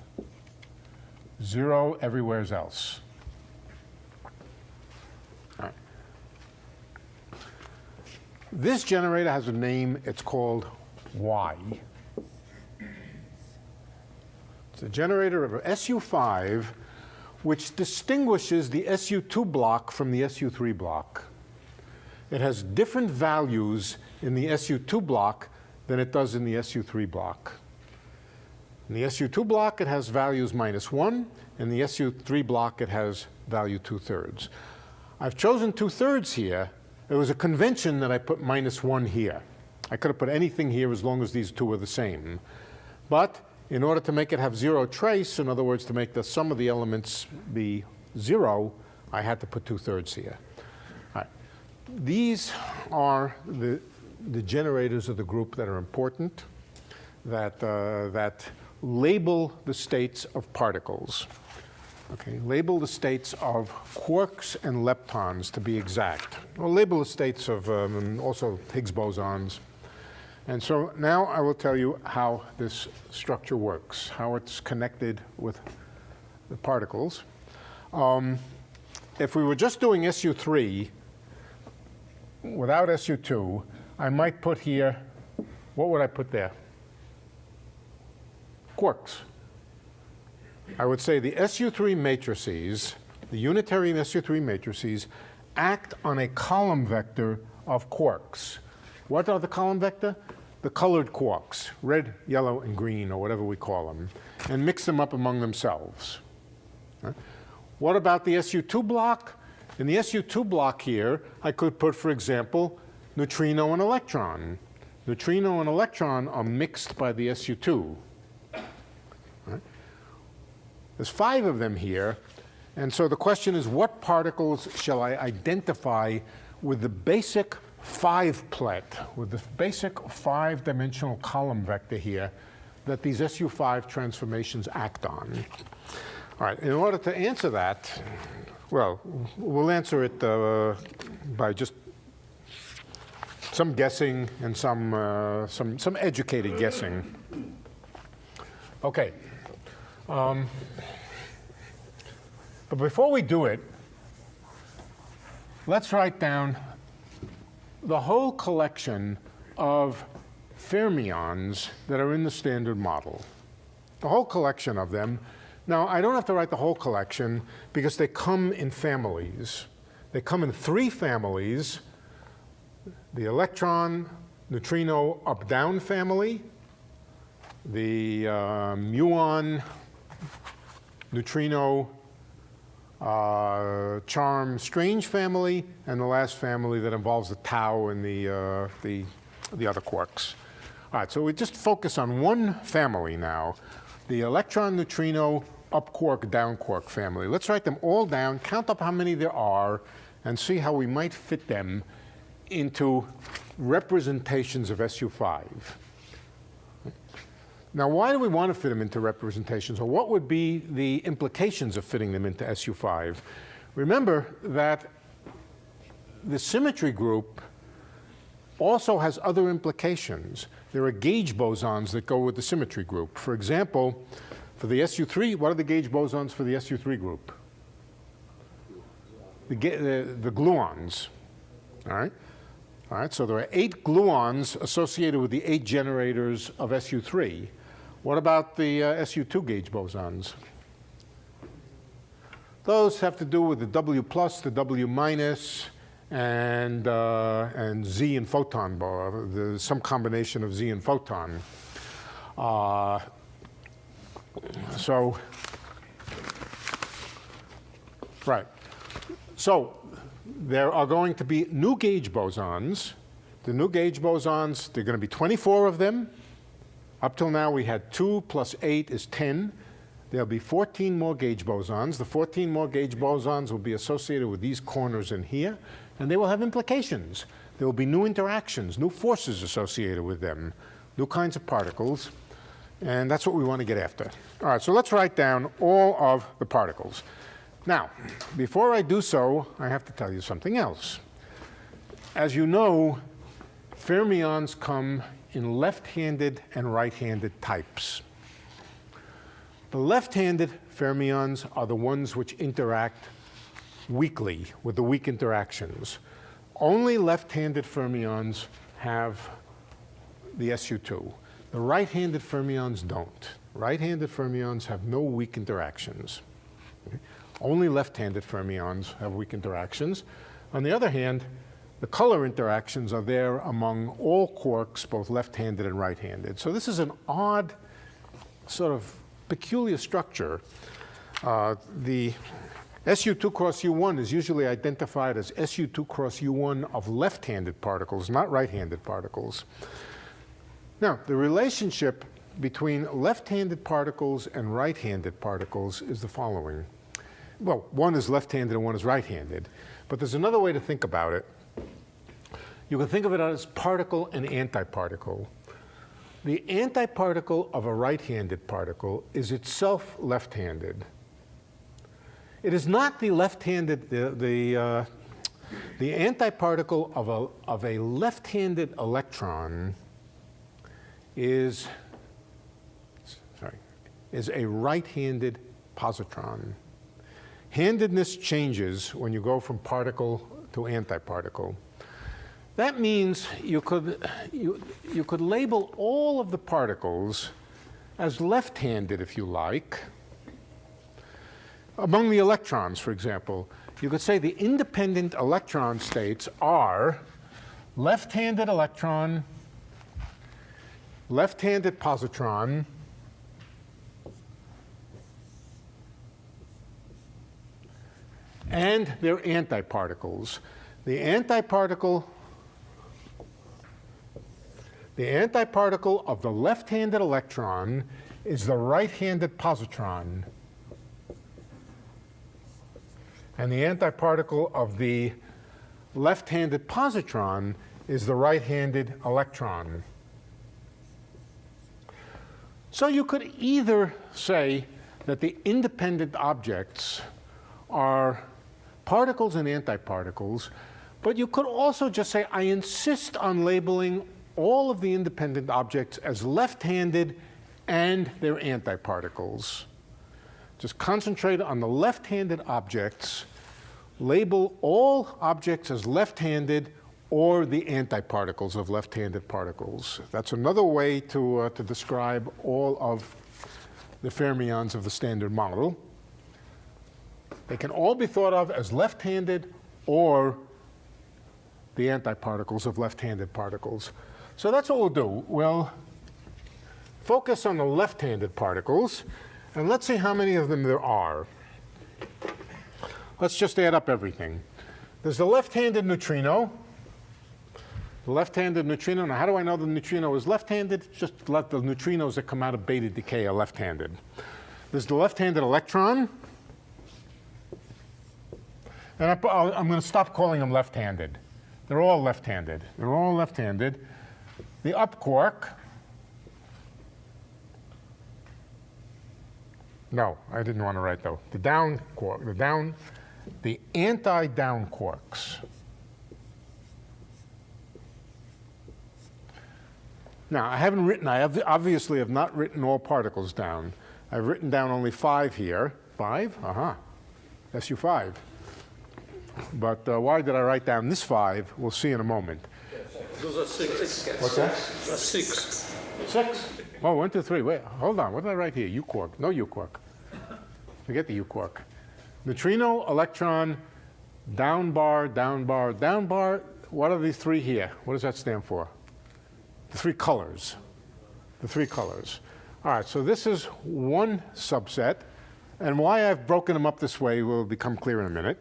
0 everywhere else. All right. This generator has a name. It's called Y. It's a generator of SU5, which distinguishes the SU2 block from the SU3 block. It has different values in the SU2 block than it does in the SU3 block. In the SU2 block, it has values -1. In the SU3 block, it has value 2/3. I've chosen 2/3 here. It was a convention that I put -1 here. I could have put anything here as long as these two are the same. But in order to make it have 0 trace, in other words, to make the sum of the elements be 0, I had to put 2/3 here. All right. These are the generators of the group that are important, that label the states of particles. Okay, label the states of quarks and leptons, to be exact. Or label the states of also Higgs bosons. And so now I will tell you how this structure works, how it's connected with the particles. If we were just doing SU3 without SU2, I might put here, what would I put there? Quarks. I would say the SU3 matrices, the unitary SU3 matrices, act on a column vector of quarks. What are the column vector? The colored quarks, red, yellow, and green, or whatever we call them, and mix them up among themselves. Right? What about the SU2 block? In the SU2 block here, I could put, for example, neutrino and electron. Neutrino and electron are mixed by the SU2. Right? There's 5 of them here, and so the question is, what particles shall I identify with the basic 5-plet, with the basic 5-dimensional column vector here that these SU5 transformations act on? All right, in order to answer that, Well, we'll answer it by just some guessing and some educated guessing. Okay. But before we do it, let's write down the whole collection of fermions that are in the Standard Model. The whole collection of them. Now, I don't have to write the whole collection because they come in families. They come in 3 families: the electron, neutrino, up-down family, the muon, neutrino, charm, strange family, and the last family that involves the tau and the other quarks. All right, so we just focus on one family now, the electron, neutrino, up quark, down quark family. Let's write them all down, count up how many there are, and see how we might fit them into representations of SU5. Now, why do we want to fit them into representations? Or what would be the implications of fitting them into SU5? Remember that the symmetry group also has other implications. There are gauge bosons that go with the symmetry group. For example, for the SU3, what are the gauge bosons for the SU3 group? The gluons, all right? All right, so there are 8 gluons associated with the 8 generators of SU3. What about the SU2 gauge bosons? Those have to do with the W+, the W-, and Z and photon bar, some combination of Z and photon. Right. So there are going to be new gauge bosons. The new gauge bosons, there are going to be 24 of them. Up till now, we had 2 + 8 is 10. There'll be 14 more gauge bosons. The 14 more gauge bosons will be associated with these corners in here, and they will have implications. There will be new interactions, new forces associated with them, new kinds of particles, and that's what we want to get after. All right, so let's write down all of the particles. Now, before I do so, I have to tell you something else. As you know, fermions come in left-handed and right-handed types. The left-handed fermions are the ones which interact weakly with the weak interactions. Only left-handed fermions have the SU2. The right-handed fermions don't. Right-handed fermions have no weak interactions. Okay? Only left-handed fermions have weak interactions. On the other hand, the color interactions are there among all quarks, both left-handed and right-handed. So this is an odd, sort of peculiar structure. The SU2 cross U1 is usually identified as SU2 cross U1 of left-handed particles, not right-handed particles. Now, the relationship between left-handed particles and right-handed particles is the following. Well, one is left-handed and one is right-handed. But there's another way to think about it. You can think of it as particle and antiparticle. The antiparticle of a right-handed particle is itself left-handed. It is not the left-handed, the antiparticle of a left-handed electron is a right-handed positron. Handedness changes when you go from particle to antiparticle. That means you could label all of the particles as left-handed, if you like. Among the electrons, for example, you could say the independent electron states are left-handed electron, left-handed positron, and they're antiparticles. The antiparticle of the left-handed electron is the right-handed positron. And the antiparticle of the left-handed positron is the right-handed electron. So you could either say that the independent objects are particles and antiparticles, but you could also just say, I insist on labeling all of the independent objects as left-handed and their antiparticles. Just concentrate on the left-handed objects, label all objects as left-handed or the antiparticles of left-handed particles. That's another way to describe all of the fermions of the Standard Model. They can all be thought of as left-handed or the antiparticles of left-handed particles. So that's what we'll do. We'll focus on the left-handed particles, and let's see how many of them there are. Let's just add up everything. There's the left-handed neutrino. The left-handed neutrino. Now, how do I know the neutrino is left-handed? Just let the neutrinos that come out of beta decay are left-handed. There's the left-handed electron. And I'm going to stop calling them left-handed. They're all left-handed. They're all left-handed. The up quark. No, I didn't want to write though. The down quark, the anti-down quarks. Now, I obviously have not written all particles down. I've written down only 5 here. 5? SU5. But why did I write down this 5? We'll see in a moment. Those are 6. What's that? 6. 6? Oh, 1, 2, 3. Wait, hold on. What did I write here? U quark. No U quark. Forget the U quark. Neutrino, electron, down bar, down bar, down bar. What are these 3 here? What does that stand for? The 3 colors. The 3 colors. All right, so this is one subset. And why I've broken them up this way will become clear in a minute.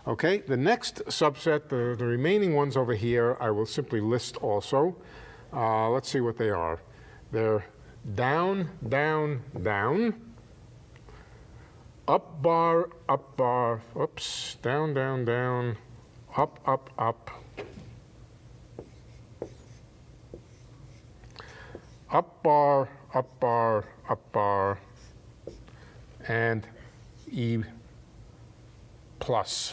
Okay, the next subset, the remaining ones over here, I will simply list also. Let's see what they are. They're down, down, down, up bar, oops, down, down, down, up, up, up, up bar, up bar, up bar, and E plus.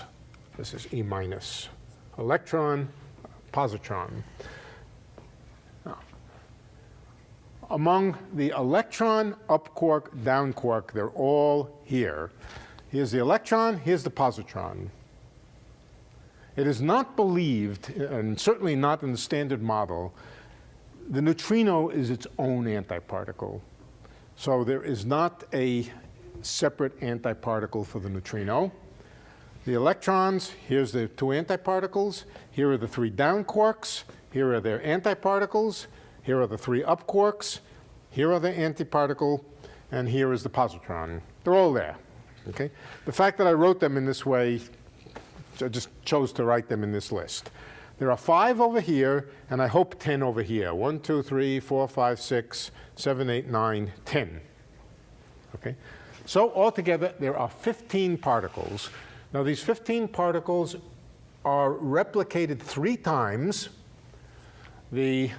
This is E minus. Electron, positron. Now, among the electron, up quark, down quark, they're all here. Here's the electron, here's the positron. It is not believed, and certainly not in the Standard Model, the neutrino is its own antiparticle. So there is not a separate antiparticle for the neutrino. The electrons, here's the 2 antiparticles. Here are the 3 down quarks. Here are their antiparticles. Here are the 3 up quarks. Here are the antiparticle. And here is the positron. They're all there. Okay? The fact that I wrote them in this way, I just chose to write them in this list. There are 5 over here, and I hope 10 over here. 1, 2, 3, 4, 5, 6, 7, 8, 9, 10. Okay? So altogether, there are 15 particles. Now, these 15 particles are replicated 3 times. The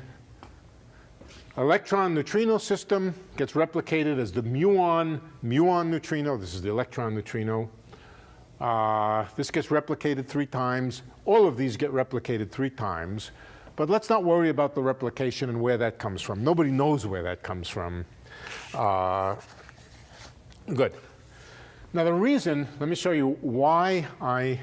electron neutrino system gets replicated as the muon neutrino. This is the electron neutrino. This gets replicated 3 times. All of these get replicated 3 times. But let's not worry about the replication and where that comes from. Nobody knows where that comes from. Good. Now the reason, let me show you why I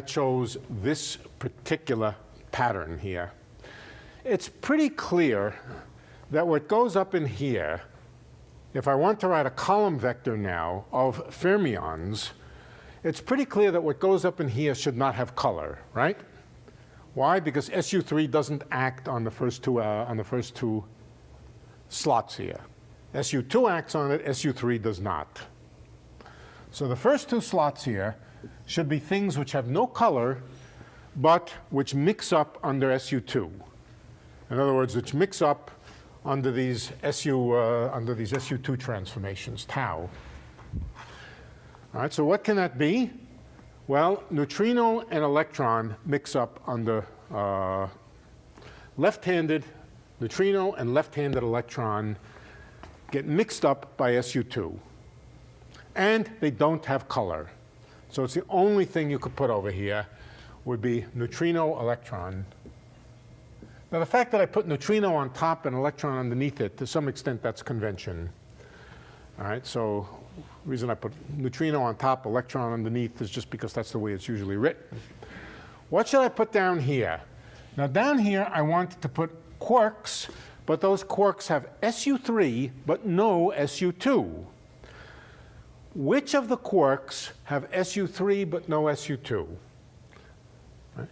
chose this particular pattern here. It's pretty clear that what goes up in here, if I want to write a column vector now of fermions, it's pretty clear that what goes up in here should not have color, right? Why? Because SU3 doesn't act on the first two slots here. SU2 acts on it, SU3 does not. So the first 2 slots here should be things which have no color, but which mix up under SU2. In other words, which mix up under these SU2 transformations, tau. All right, so what can that be? Well, neutrino and electron mix up under left-handed neutrino and left-handed electron get mixed up by SU2. And they don't have color. So it's the only thing you could put over here would be neutrino electron. Now the fact that I put neutrino on top and electron underneath it, to some extent that's convention. All right, so the reason I put neutrino on top, electron underneath is just because that's the way it's usually written. What should I put down here? Now down here I want to put quarks, but those quarks have SU3 but no SU2. Which of the quarks have SU3 but no SU2? Right?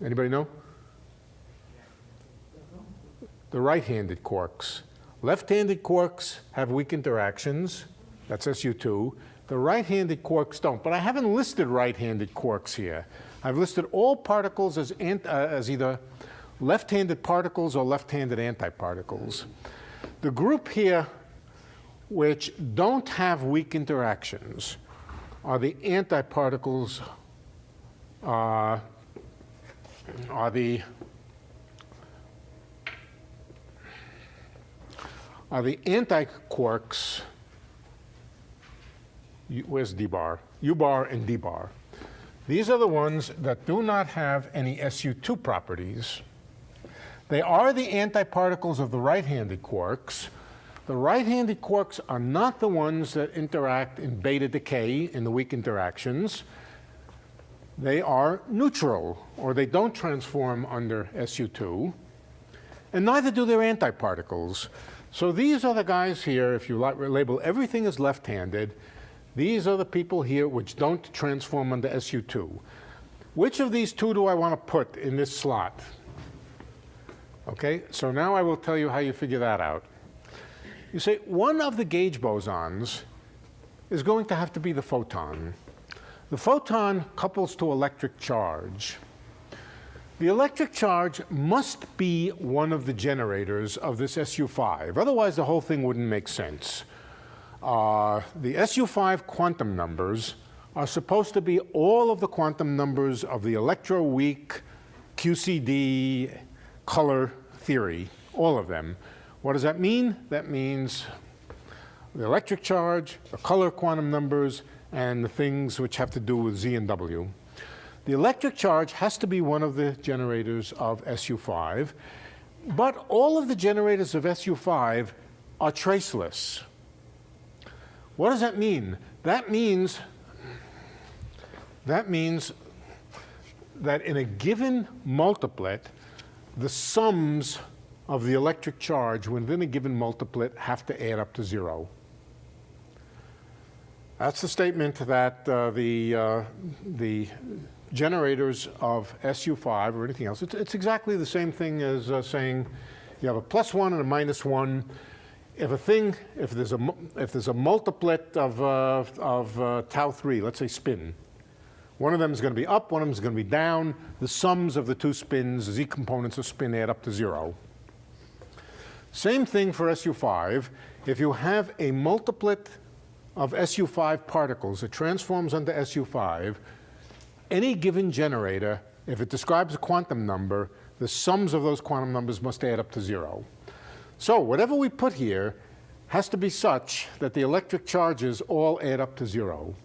Anybody know? The right-handed quarks. Left-handed quarks have weak interactions. That's SU2. The right-handed quarks don't. But I haven't listed right-handed quarks here. I've listed all particles as either left-handed particles or left-handed antiparticles. The group here which don't have weak interactions are the antiparticles, are the antiquarks. Where's D bar? U bar and D bar. These are the ones that do not have any SU2 properties. They are the antiparticles of the right-handed quarks. The right-handed quarks are not the ones that interact in beta decay in the weak interactions. They are neutral, or they don't transform under SU2. And neither do their antiparticles. So these are the guys here, if you label everything as left-handed, these are the people here which don't transform under SU2. Which of these two do I want to put in this slot? Okay, so now I will tell you how you figure that out. You say one of the gauge bosons is going to have to be the photon. The photon couples to electric charge. The electric charge must be one of the generators of this SU5. Otherwise, the whole thing wouldn't make sense. The SU5 quantum numbers are supposed to be all of the quantum numbers of the electroweak QCD color theory, all of them. What does that mean? That means the electric charge, the color quantum numbers, and the things which have to do with Z and W. The electric charge has to be one of the generators of SU5, but all of the generators of SU5 are traceless. What does that mean? That means that in a given multiplet, the sums of the electric charge within a given multiplet have to add up to 0. That's the statement that the generators of SU5 or anything else, it's exactly the same thing as saying you have a +1 and a -1. If there's a multiplet of tau 3, let's say spin, one of them is going to be up, one of them is going to be down. The sums of the two spins, the Z components of spin, add up to 0. Same thing for SU5. If you have a multiplet of SU5 particles that transforms under SU5, any given generator, if it describes a quantum number, the sums of those quantum numbers must add up to 0. So whatever we put here has to be such that the electric charges all add up to 0.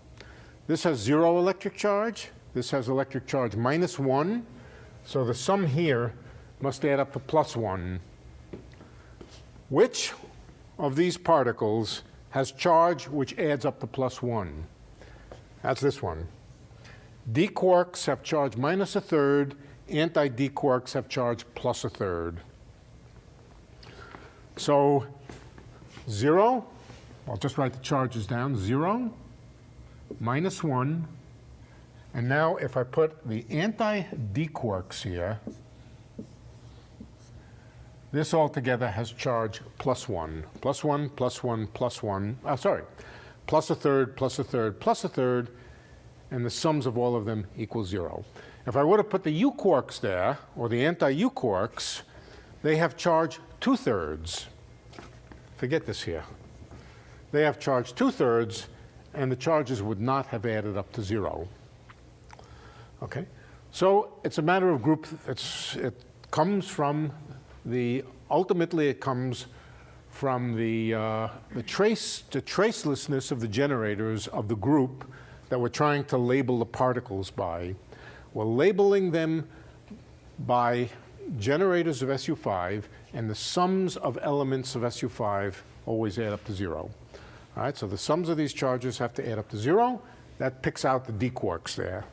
This has 0 electric charge. This has electric charge -1. So the sum here must add up to +1. Which of these particles has charge which adds up to +1? That's this one. D quarks have charge -1/3. Anti-D quarks have charge +1/3. So 0, I'll just write the charges down, 0, -1. And now if I put the anti-D quarks here, this altogether has charge +1, +1, +1, +1, sorry, +1/3, +1/3, +1/3, and the sums of all of them equal 0. If I were to put the U quarks there, or the anti-U quarks, they have charge 2/3. Forget this here. They have charge 2/3, and the charges would not have added up to 0. Okay? So it's a matter of group. It comes from ultimately it comes from the tracelessness of the generators of the group that we're trying to label the particles by. We're labeling them by generators of SU5, and the sums of elements of SU5 always add up to 0. All right, so the sums of these charges have to add up to 0. That picks out the d quarks there,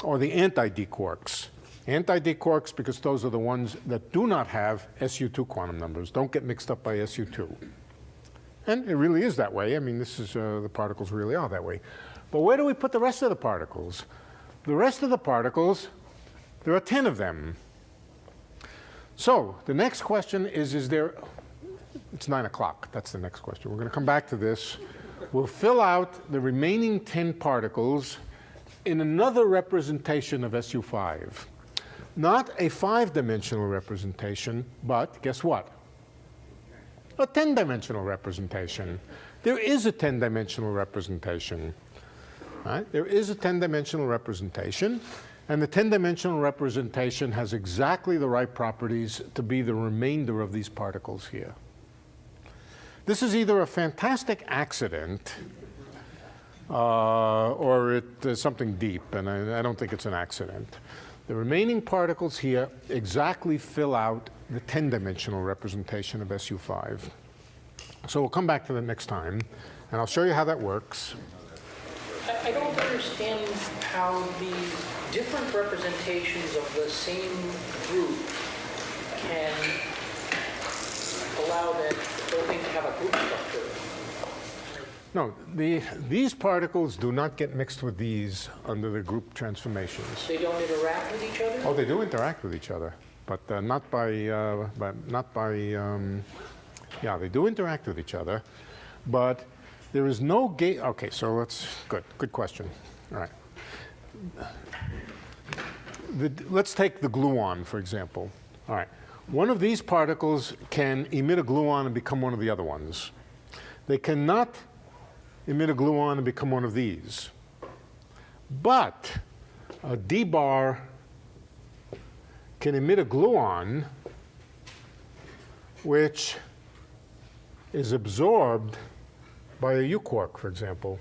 or the anti-d quarks. Anti-d quarks because those are the ones that do not have SU2 quantum numbers, don't get mixed up by SU2. And it really is that way. I mean, this is, the particles really are that way. But where do we put the rest of the particles? The rest of the particles, there are 10 of them. So the next question is there, it's 9 o'clock, that's the next question. We're going to come back to this. We'll fill out the remaining 10 particles in another representation of SU5. Not a 5-dimensional representation, but guess what? A 10-dimensional representation. There is a 10-dimensional representation. Right? There is a 10-dimensional representation, and the 10-dimensional representation has exactly the right properties to be the remainder of these particles here. This is either a fantastic accident or it is something deep, and I don't think it's an accident. The remaining particles here exactly fill out the 10-dimensional representation of SU5. So we'll come back to that next time, and I'll show you how that works. I don't understand how the different representations of the same group can allow that whole thing to have a group structure. No, these particles do not get mixed with these under the group transformations. They don't interact with each other? Oh, they do interact with each other, but not by, yeah, they do interact with each other, but there is no gate. Okay, so let's, good question. All right. Let's take the gluon, for example. All right. One of these particles can emit a gluon and become one of the other ones. They cannot emit a gluon and become one of these. But a D bar can emit a gluon which is absorbed by a U quark, for example.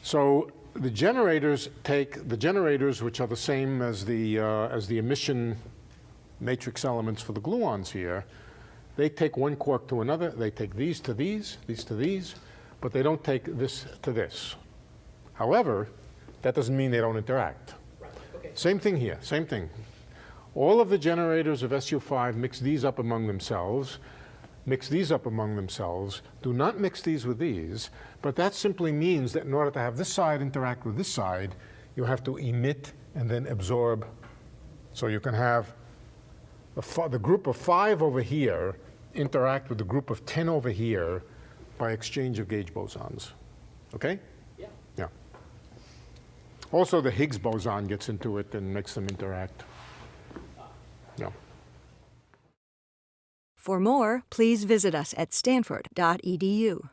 So the generators take the generators, which are the same as the emission matrix elements for the gluons here. They take one quark to another. They take these to these to these, but they don't take this to this. However, that doesn't mean they don't interact. Right. Okay. Same thing here, same thing. All of the generators of SU5 mix these up among themselves, do not mix these with these, but that simply means that in order to have this side interact with this side, you have to emit and then absorb. So you can have the group of 5 over here interact with the group of 10 over here by exchange of gauge bosons. Okay? Yeah. Yeah. Also, the Higgs boson gets into it and makes them interact. Yeah. For more, please visit us at stanford.edu.